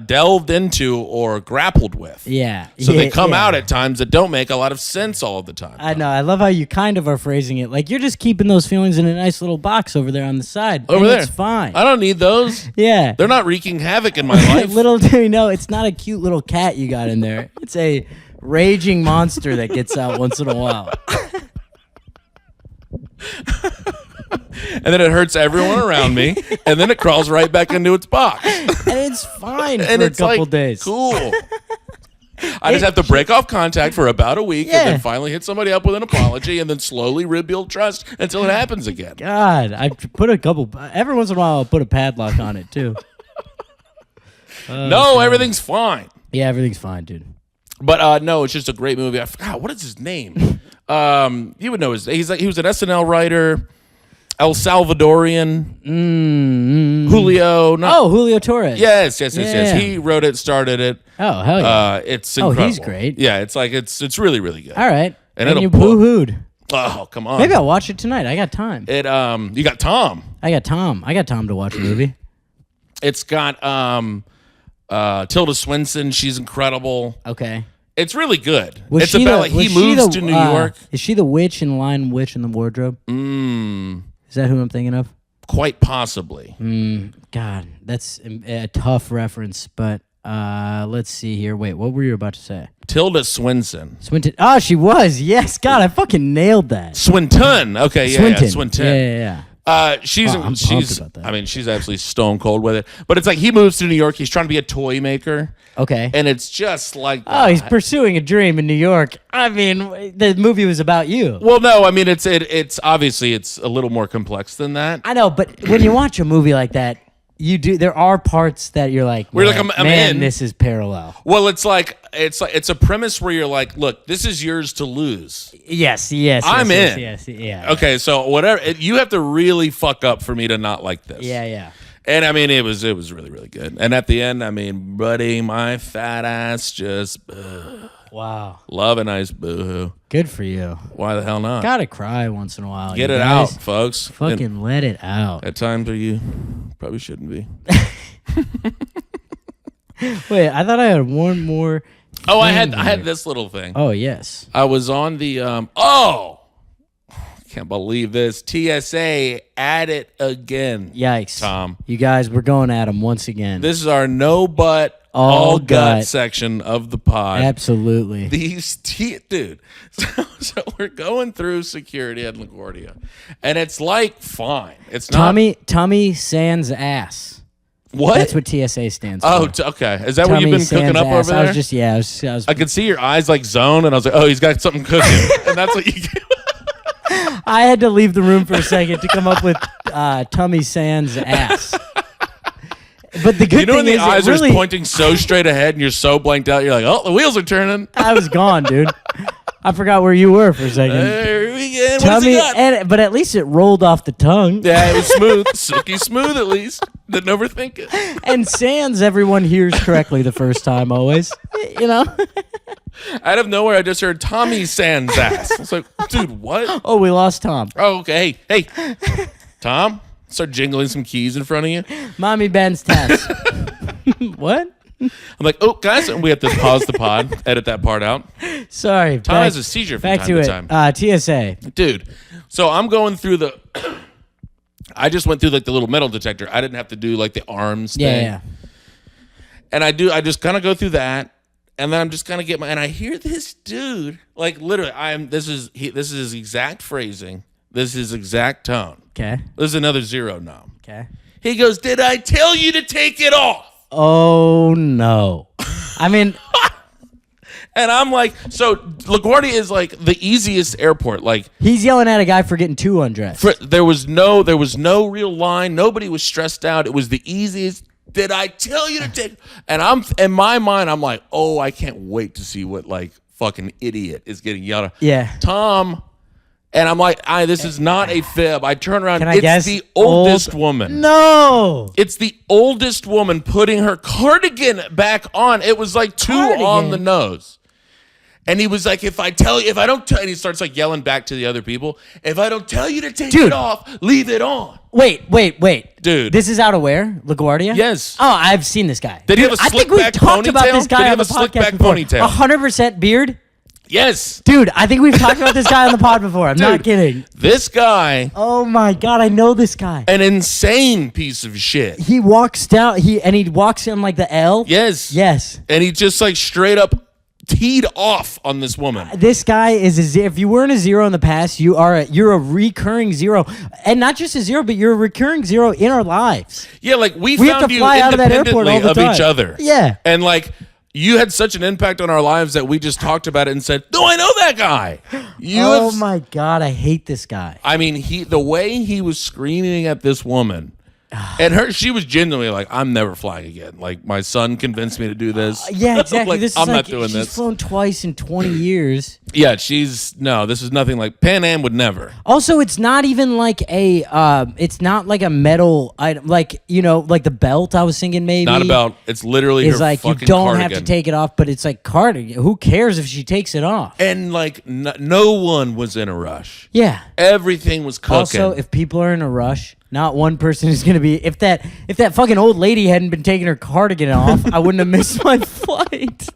delved into or grappled with. Yeah. So they come yeah. out at times that don't make a lot of sense all of the time. I know. I love how you kind of are phrasing it. Like you're just keeping those feelings in a nice little box over there on the side. Over and there. It's fine. I don't need those. Yeah. They're not wreaking havoc in my life. Little do you know, it's not a cute little cat you got in there. It's a raging monster that gets out once in a while. And then it hurts everyone around me, and then it crawls right back into its box. And it's fine And for a it's couple like, days. cool. I just have to break off contact for about a week and Yeah. then finally hit somebody up with an apology and then slowly rebuild trust until it happens again. God, I put a couple. Every once in a while, I'll put a padlock on it too. No, everything's fine. Yeah, everything's fine, dude. But no, it's just a great movie. I forgot, what is his name? You would know he was an SNL writer, El Salvadorian, Julio. Julio Torres. Yes. Yeah. He wrote it, started it. Oh, hell yeah. It's Oh, incredible. he's great. Yeah, it's like it's really, really good. All right. And And it'll you pull- boo-hooed. Oh, come on. Maybe I'll watch it tonight. I got time. It you got Tom. I got Tom to watch a movie. It's got Tilda Swinton. She's incredible. Okay. It's really good. Was It's she about the- he was she moves the, to New York. Is she the witch in Lion Witch in the Wardrobe? Is that who I'm thinking of? Quite possibly. God, that's a tough reference, but let's see here. Wait, what were you about to say? Tilda Swinton. Swinton. Oh, she was. Yes. God, I fucking nailed that. Swinton. Okay, yeah, Swinton. yeah, Swinton. Yeah. She's Oh, I'm pumped she's about that. I mean, she's absolutely stone cold with it. But it's like he moves to New York. He's trying to be a toy maker. Okay. And it's just like Oh, he's pursuing a dream in New York. I mean, the movie was about you. well, no, I mean it's obviously it's a little more complex than that. I know, but when you watch a movie like that, there are parts that you're like, We're like, man, I'm man, in. this is parallel. Well, it's a premise where you're like, look, this is yours to lose. Yes. I'm in. Yes. Yeah. Okay, so whatever you have to really fuck up for me to not like this. Yeah. And I mean, it was really, really good. And at the end, I mean, buddy, my fat ass just Wow. love a nice boohoo. Good for you. Why the hell not? Gotta cry once in a while. Get you it guys. out, folks. Fucking let it out. At times where you probably shouldn't be. Wait, I thought I had one more. Oh, I thing had here. this little thing. Oh yes. I was on the can't believe this. TSA at it again. Yikes. Tom. You guys, we're going at him once again. This is our no butt all gut section of the pod. Absolutely. These dude. So we're going through security at LaGuardia, and it's like fine. It's not Tommy Sans ass. what. That's what TSA stands for. Oh, okay. Is that what you've been cooking up over there? I was I could see your eyes like zone, and I was like, oh, he's got something cooking, and that's what you get. I had to leave the room for a second to come up with Tommy Sans ass. But the good You know when thing the is, eyes it really, are pointing so straight ahead, and you're so blanked out, you're like, oh, the wheels are turning. I was gone, dude. I forgot where you were for a second. There we go. What does Tommy, he got? but at least it rolled off the tongue. Yeah, it was smooth, silky smooth at least. Didn't overthink it. And Sans, everyone hears correctly the first time, always. You know? Out of nowhere, I just heard Tommy Sans ass. I was like, dude, what? Oh, we lost Tom. Oh, okay. Hey, Tom, start jingling some keys in front of you. Mommy Ben's test. What? I'm like, oh, guys, and we have to pause the pod, edit that part out. Sorry. Tom has a seizure from back time to to it. time. TSA. Dude, so I'm going through the... I just went through like the little metal detector. I didn't have to do like the arms thing. Yeah. And I just kind of go through that. And then I'm just kind of and I hear this dude, like literally, this is his exact phrasing. This is his exact tone. Okay. This is another zero nom. Okay. He goes, did I tell you to take it off? Oh, no. I mean... And I'm like, so LaGuardia is like the easiest airport. Like He's yelling at a guy for getting too undressed. there was no real line. Nobody was stressed out. It was the easiest. Did I tell you to take? And I'm in my mind, I'm like, oh, I can't wait to see what like fucking idiot is getting yelled at. Yeah. Tom. And I'm like, this is not a fib. I turn around. Can I It's guess? the oldest woman. No. It's the oldest woman putting her cardigan back on. It was like too on the nose. And he was like, if I don't tell, and he starts like yelling back to the other people, if I don't tell you to take it off, leave it on. Wait. Dude. This is out of where? LaGuardia? Yes. Oh, I've seen this guy. Did he have a I think slick we've back talked about ponytail? this Did guy he on have the a slick podcast back before. ponytail? 100% beard? Yes. Dude, I think we've talked about this guy on the pod before. I'm not kidding. This guy, Oh my God, I know this guy. an insane piece of shit. He walks down, he walks in like the L. Yes. Yes. And he just like straight up teed off on this woman. This guy is if you weren't a zero in the past, you're a recurring zero, and not just a zero, but you're a recurring zero in our lives. Yeah, like we have found to you fly out of that airport independently all the of each time. other. Yeah. And like you had such an impact on our lives that we just talked about it and said, "No, I know that guy." Oh my God, I hate this guy. I mean, the way he was screaming at this woman, and she was genuinely like, "I'm never flying again." Like my son convinced me to do this. Yeah, exactly. Like, this is I'm like, not doing she's this. flown twice in 20 years. Yeah, this is nothing like Pan Am would never. Also, it's not even like it's not like a metal item, like like the belt I was thinking maybe. Not about. It's literally Is her like you fucking don't cardigan. have to take it off, but it's like cardigan. Who cares if she takes it off? And like no one was in a rush. Yeah. Everything was cooking. Also, if people are in a rush, not one person is going to be. If that fucking old lady hadn't been taking her cardigan off, I wouldn't have missed my flight.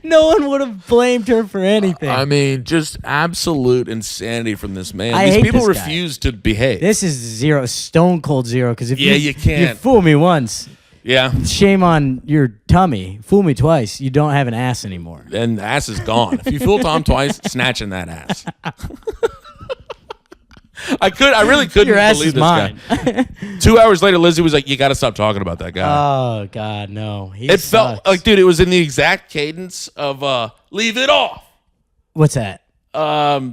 No one would have blamed her for anything. I mean, just absolute insanity from this man. I These hate people this guy. refuse to behave. This is zero, stone cold zero. Because if Yeah, you you can't. you fool me once, Yeah. Shame on your tummy. Fool me twice. You don't have an ass anymore. And the ass is gone. If you fool Tom twice, snatching that ass. I really couldn't Your ass believe is this mine. guy. 2 hours later, Lizzie was like, "You got to stop talking about that guy." Oh God, no. It felt like, dude, it was in the exact cadence of "Leave it off." What's that? Pat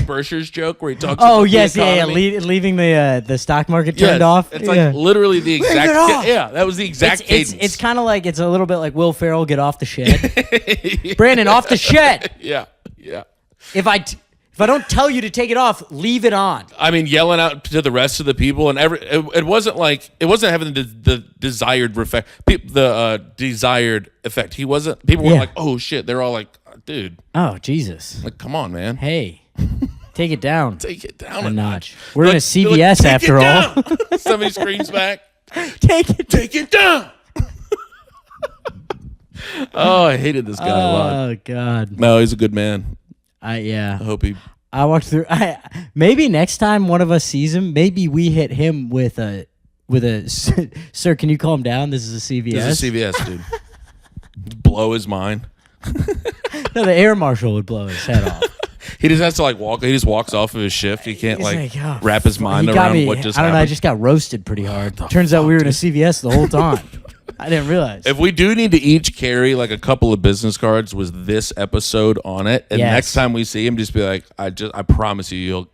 Burscher's joke where he talks. Oh about yes, the yeah. economy. Leaving the stock market Yes, turned off. It's like Yeah. literally the exact. it off. Yeah, that was the exact cadence. It's kind of like, it's a little bit like Will Ferrell, get off the shed. Brandon, off the shed. Yeah. If I don't tell you to take it off, leave it on. I mean, yelling out to the rest of the people, and it wasn't like it wasn't having the desired effect. The desired effect. He wasn't. People weren't Yeah. like, "Oh shit!" They're all like, "Dude, Oh Jesus. like, come on, man, Hey, take it down take it down a a notch. We're in a Like, CVS "Take after it all. down." Somebody screams back, Take it down. Oh, I hated this guy a lot. Oh God. No, he's a good man. Yeah. I hope he. I walked through. Maybe next time one of us sees him, maybe we hit him with a sir, can you calm down? This is a CVS. This is a CVS, dude. Blow his mind. No, the air marshal would blow his head off. He just has to like walk. He just walks off of his shift. He can't He's like oh, wrap his mind he got around me. what just I don't know. I happened. just got roasted pretty hard. Turns out we were in a CVS the whole time. I didn't realize. If we do need to each carry like a couple of business cards with this episode on it, and Yes. next time we see him, just be like, I promise you'll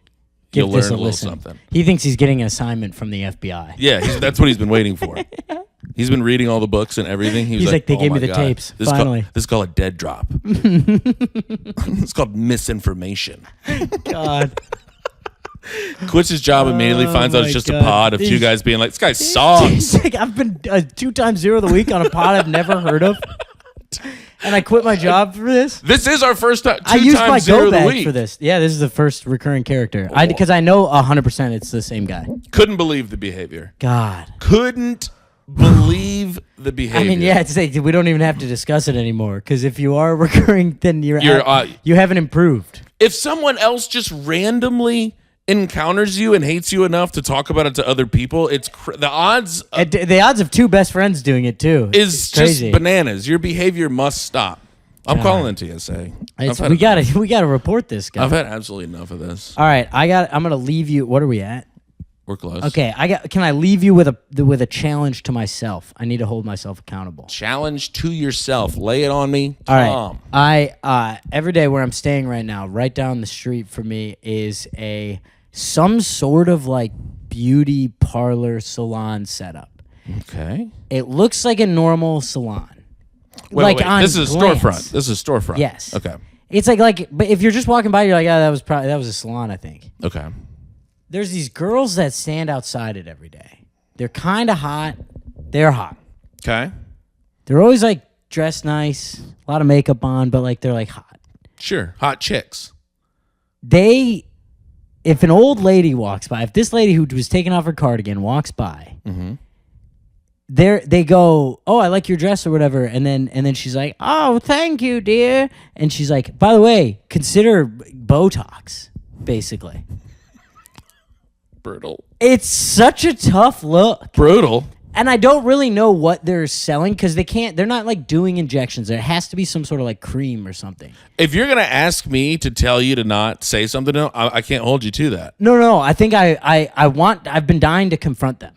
Give learn this a a little listen. something. He thinks he's getting an assignment from the FBI. Yeah, that's what he's been waiting for. He's been reading all the books and everything. He's like, they "Oh gave me my the God. tapes, This finally." this is called a dead drop. It's called misinformation. God. Quits his job immediately, finds out my it's just God. a pod of two guys being like, "This guy sucks." He's like, I've been 2 times zero of the week on a pod I've never heard of. And I quit my job for this. This is our first time. I Two used my times zero go of the bag week. for this. Yeah, this is the first recurring character. Because I know 100% it's the same guy. Couldn't believe the behavior. God. Couldn't believe the behavior. I mean, yeah, it's like we don't even have to discuss it anymore. Because if you are recurring, then you haven't improved. If someone else just randomly encounters you and hates you enough to talk about it to other people, it's the odds The odds of 2 best friends doing it too is crazy. just bananas. Your behavior must stop. I'm calling TSA. We gotta report this guy. I've had absolutely enough of this. All right, I'm gonna leave you. What are we at? We're close. Okay, can I leave you with a challenge to myself? I need to hold myself accountable. Challenge to yourself. Lay it on me, All Tom. right. I every day where I'm staying right now, right down the street from me is some sort of like beauty parlor salon setup. Okay. It looks like a normal salon. Wait. on This is a glance. storefront. This is a storefront. Yes. Okay. It's but if you're just walking by, you're like, oh, that was a salon, I think. Okay. There's these girls that stand outside it every day. They're kind of hot. They're hot. Okay. They're always like dressed nice, a lot of makeup on, but like they're like hot. Sure. Hot chicks. If an old lady walks by, if this lady who was taking off her cardigan walks by, they go, "Oh, I like your dress" or whatever, and then she's like, "Oh, thank you, dear," and she's like, "By the way, consider Botox," basically. Brutal. It's such a tough look. Brutal. And I don't really know what they're selling because they're not like doing injections. There has to be some sort of like cream or something. If you're going to ask me to tell you to not say something, I can't hold you to that. No. I think I've been dying to confront them.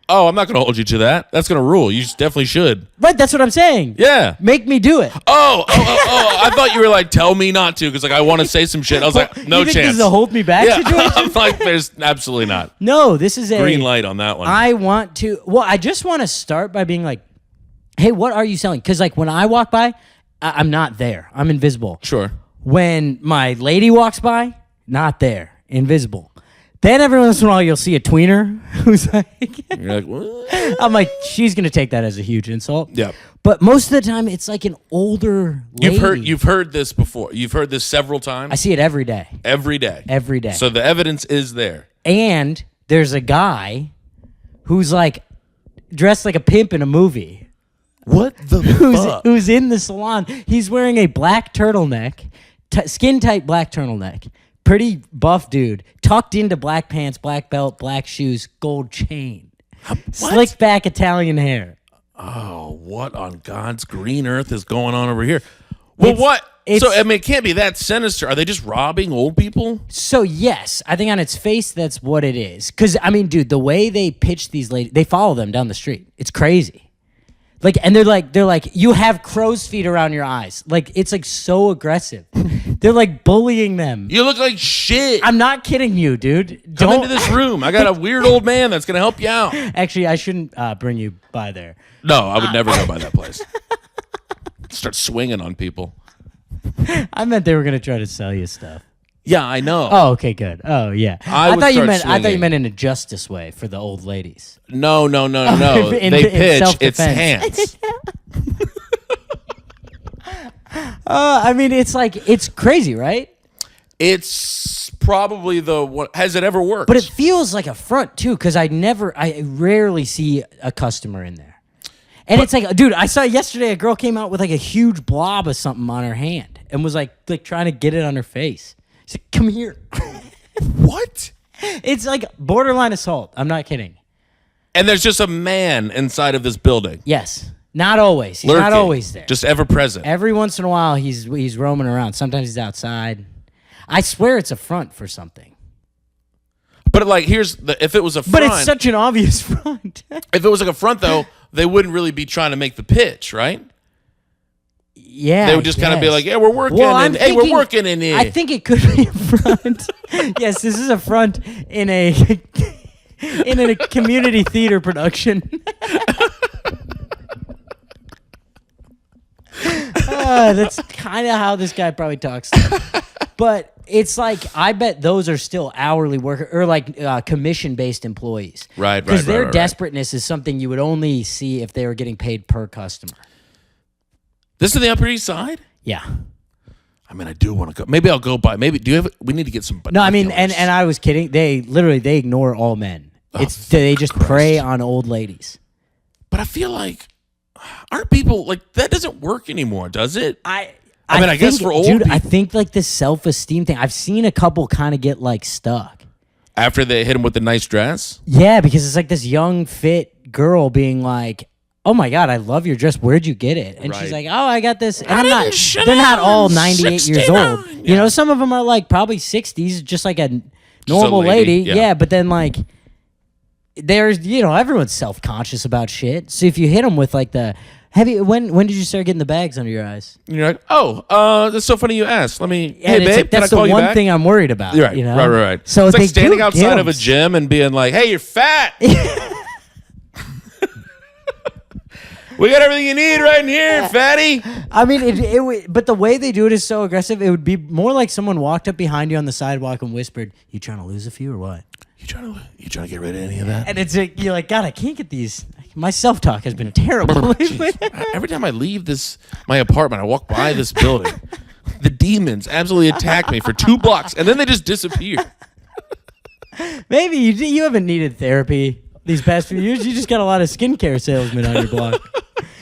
Oh, I'm not going to hold you to that. That's going to rule. You definitely should. Right, that's what I'm saying. Yeah. Make me do it. Oh. I thought you were like, tell me not to because like I want to say some shit. I was like, no you think chance. This is a hold me back Yeah. situation? I'm like, there's absolutely not. No, this is a Green light on that one. I just want to start by being like, hey, what are you selling? Because like when I walk by, I'm not there. I'm invisible. Sure. When my lady walks by, not there. Invisible. Then every once in a while you'll see a tweener who's like, You're like, what? I'm like, she's gonna take that as a huge insult. Yep. But most of the time it's like an older lady. You've heard this before. You've heard this several times. I see it every day. Every day. Every day. So the evidence is there. And there's a guy who's like dressed like a pimp in a movie. What the fuck? Who's in the salon. He's wearing a black turtleneck, skin tight black turtleneck. Pretty buff dude, tucked into black pants, black belt, black shoes, gold chain. Slick back Italian hair. Oh, what on God's green earth is going on over here? Well, what? So, I mean, it can't be that sinister. Are they just robbing old people? So, yes, I think on its face, that's what it is. Because, I mean, dude, the way they pitch these ladies, they follow them down the street. It's crazy. Like, and they're like, you have crow's feet around your eyes. Like, it's like so aggressive. They're like bullying them. You look like shit. I'm not kidding you, dude. Come into this room. I got a weird old man that's going to help you out. Actually, I shouldn't bring you by there. No, I would never go by that place. Start swinging on people. I meant they were gonna try to sell you stuff. Yeah, I know. Oh, okay, good. Oh, yeah. I thought you meant in a justice way for the old ladies. No. They pitch. It's hands. I mean, it's crazy, right? It's probably the one. Has it ever worked? But it feels like a front too, because I rarely see a customer in there. And it's like, dude, I saw yesterday a girl came out with like a huge blob of something on her hand and was like trying to get it on her face. She's like, come here. What? It's like borderline assault. I'm not kidding. And there's just a man inside of this building. Yes. Not always. He's not always there. Just ever present. Every once in a while, he's roaming around. Sometimes he's outside. I swear it's a front for something. But like, if it was a front. But it's such an obvious front. If it was like a front, though, they wouldn't really be trying to make the pitch, right? Yeah, they would just kind of be like, "Yeah, we're working, we're working in here." I think it could be a front. Yes, this is a front in a community theater production. That's kind of how this guy probably talks. But it's like, I bet those are still hourly worker or like commission-based employees. Right. Because their desperateness is something you would only see if they were getting paid per customer. This is the Upper East Side? Yeah. I mean, I do want to go. Maybe I'll go by. Maybe we need to get some binoculars. No, I mean, and I was kidding. They ignore all men. They just prey on old ladies. But I feel like, aren't people like that? Doesn't work anymore, does it? I mean, I guess for old people. I think like the self-esteem thing. I've seen a couple kind of get like stuck after they hit him with the nice dress. Yeah, because it's like this young, fit girl being like, "Oh my God, I love your dress. Where'd you get it?" And she's like, "Oh, I got this." And they're not all 98 years old. Yeah. You know, some of them are like probably 60s, just like a normal lady. Yeah, but then like there's, everyone's self-conscious about shit. So if you hit them with like when did you start getting the bags under your eyes? And you're like, "Oh, that's so funny you asked. Let me, hey babe, like, can I call you back?" That's the one thing I'm worried about. Right, right. So it's like standing outside of a gym and being like, "Hey, you're fat." We got everything you need right in here, fatty. I mean, but the way they do it is so aggressive. It would be more like someone walked up behind you on the sidewalk and whispered, "You trying to lose a few or what? You trying to get rid of any of that?" And it's like, you're like, "God, I can't get these." My self-talk has been terrible. Every time I leave my apartment, I walk by this building. The demons absolutely attack me for 2 blocks, and then they just disappear. Maybe you haven't needed therapy these past few years. You just got a lot of skincare salesmen on your block.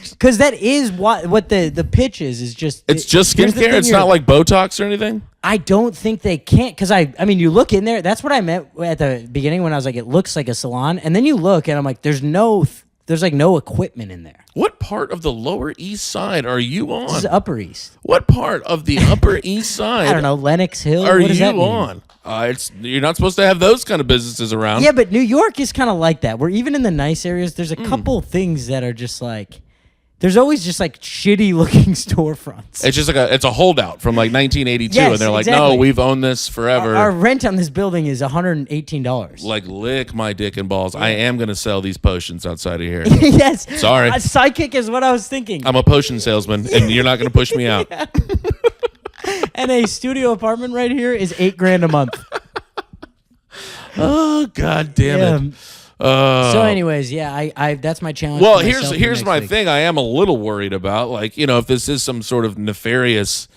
Because that is what the pitch is just... It's just skincare? It's not like Botox or anything? I don't think they can't, because I mean, you look in there, that's what I meant at the beginning when I was like, it looks like a salon, and then you look, and I'm like, there's like no equipment in there. What part of the Lower East Side are you on? This is Upper East. What part of the Upper East Side? I don't know, Lenox Hill? Are what does you that mean? on? You're not supposed to have those kind of businesses around. Yeah, but New York is kind of like that, where even in the nice areas, there's a couple things that are just like... There's always just like shitty looking storefronts. It's just like it's a holdout from like 1982, yes, and they're like, exactly. "No, we've owned this forever." Our rent on this building is $118. Like, lick my dick and balls. Yeah. I am gonna sell these potions outside of here. Yes. Sorry. A sidekick is what I was thinking. I'm a potion salesman, and you're not gonna push me out. Yeah. And a studio apartment right here is $8,000 a month. Oh, God damn it. So anyways, yeah, I that's my challenge. Well, here's my thing. I am a little worried about, like, if this is some sort of nefarious,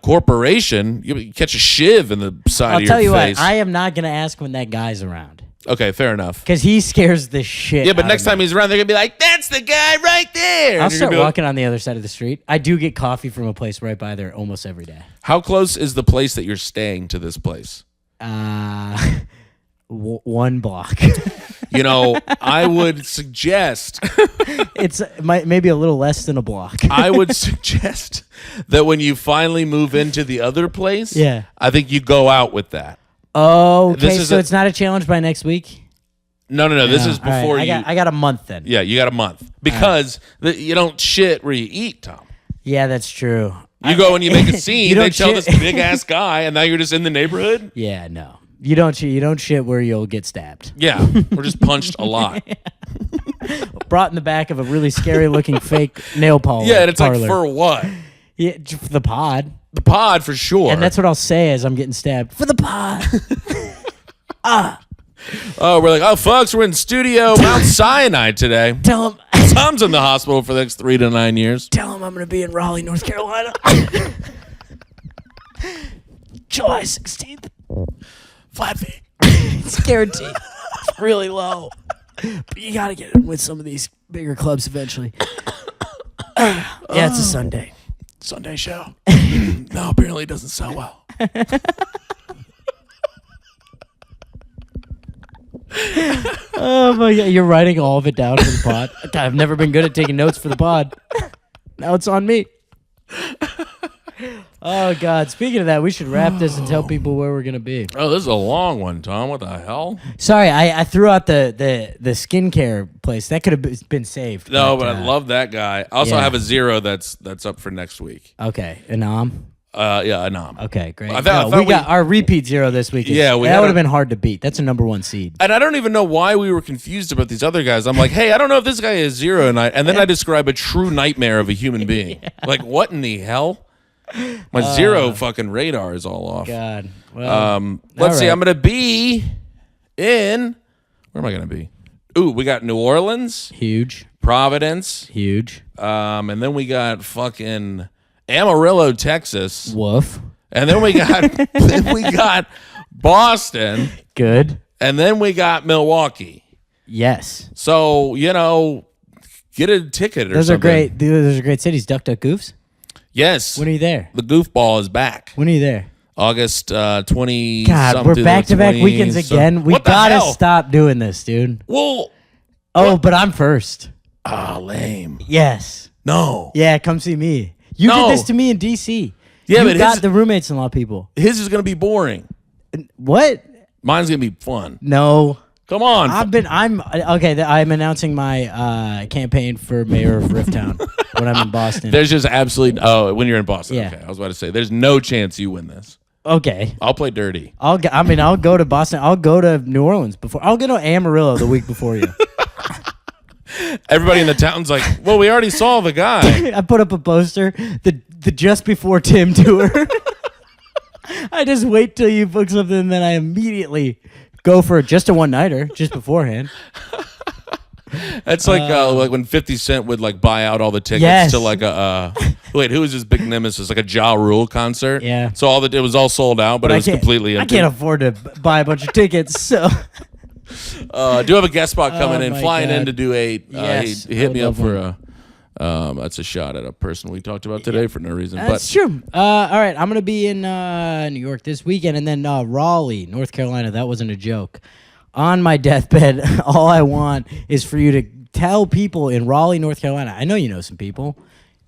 corporation, you catch a shiv in the side of your face. I'll tell you what, I am not gonna ask when that guy's around. Okay, fair enough. Because he scares the shit. Yeah, but next time he's around, they're gonna be like, "That's the guy right there." I'll start walking on the other side of the street. I do get coffee from a place right by there almost every day. How close is the place that you're staying to this place? 1 block. I would suggest It's maybe a little less than a block. I would suggest that when you finally move into the other place, Yeah. I think you go out with that. Oh, okay. This is So it's not a challenge by next week? No. This is All right, before I got a month then. Yeah, you got a month because you don't shit where you eat, Tom. Yeah, that's true. You go and you make a scene. You They don't tell shit- this big ass guy, and now you're just in the neighborhood. Yeah, no. You don't shit where you'll get stabbed. Yeah, we're just punched a lot. Brought in the back of a really scary looking fake nail polish. Yeah, and it's parlor. like for what? Yeah, for the pod. The pod for sure. And that's what I'll say as I'm getting stabbed. For the pod. Oh, we're like, oh, folks, we're in studio Mount Sinai today. Tell him Tom's in the hospital for the next 3 to 9 years. I'm going to be in Raleigh, North Carolina. July 16th. Flat fee. It's guaranteed. It's really low. But you got to get in with some of these bigger clubs eventually. Yeah, it's a Sunday. Sunday show. No, apparently it doesn't sell well. Oh my God, you're writing all of it down for the pod. God, I've never been good at taking notes for the pod. Now it's on me. Oh God! Speaking of that, we should wrap this and tell people where we're gonna be. Oh, this is a long one, Tom. What the hell? Sorry, I threw out the skincare place. That could have been saved. No, but I love that guy. I also yeah. have a 0 that's up for next week. Okay, Anam. Yeah, a nom. Okay, great. I thought we got our repeat 0 this week. Yeah, that would have been hard to beat. That's a #1 seed. And I don't even know why we were confused about these other guys. I'm like, hey, I don't know if this guy is 0, and then I describe a true nightmare of a human being. Like, what in the hell? My 0 fucking radar is all off. God. Well, Let's see. right. I'm gonna be in. Where am I gonna be? Ooh, we got New Orleans, Huge. Providence, Huge. and then we got fucking Amarillo, Texas, Woof. and then we got Boston, Good. and then we got Milwaukee. Yes. So get a ticket or Those something. are great. Those are great cities. Duck, duck, goofs. Yes. When are you there? The goofball is back. When are you there? August 20. God, we're back to back weekends again. We What the gotta hell? stop doing this, dude. Well, Oh, but I'm first. lame. Yes. No. Yeah, come see me. You No. did this to me in DC. Yeah, you but got his- the roommates-in-law people. His is gonna be boring. What? Mine's gonna be fun. No. Come on. I'm announcing my campaign for mayor of Rifftown when I'm in Boston. There's just absolutely when you're in Boston. Yeah. Okay, I was about to say there's no chance you win this. Okay. I'll play dirty. I'll go to Boston. I'll go to New Orleans before. I'll go to Amarillo the week before you. Everybody in the town's like, well, we already saw the guy. I put up a poster, the Just Before Tim tour. I just wait till you book something, and then I immediately go for just a one-nighter just beforehand. That's like when 50 Cent would like buy out all the tickets Yes. to like a wait, who was his big nemesis? Like a Ja Rule concert. Yeah. So it was all sold out, but it was completely empty. I can't afford to buy a bunch of tickets, so Do have a guest spot coming in, my flying in God. to do 8. Yes, he I hit would me up love for a. That's a shot at a person we talked about today for no reason. that's true. All right, I'm gonna be in New York this weekend, and then Raleigh, North Carolina. That wasn't a joke. On my deathbed, all I want is for you to tell people in Raleigh, North Carolina. I know you know some people.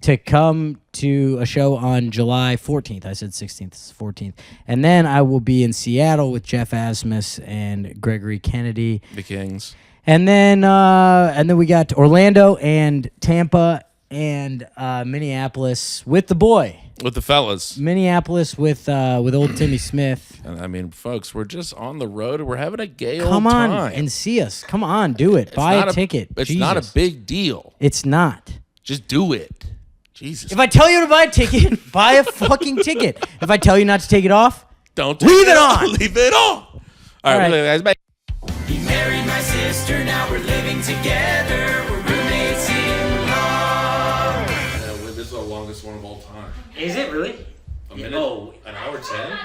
To come to a show on July 14th. I said 16th, it's 14th. And then I will be in Seattle with Jeff Asmus and Gregory Kennedy. The Kings. And then we got Orlando and Tampa and Minneapolis with the boy. With the fellas. Minneapolis with old Timmy Smith. And I mean, folks, we're just on the road. We're having a gay old Come on time. and see us. Come on, do it. Buy a ticket. It's Jesus. not a big deal. It's not. Just do it. Jesus. If I tell you to buy a ticket, buy a fucking ticket. If I tell you not to take it off, Don't leave it on. Leave it on. All right, right. guys. Bye. He married my sister, now we're living together. We're roommates in law. This is the longest one of all time. is it really? A minute? An hour 10?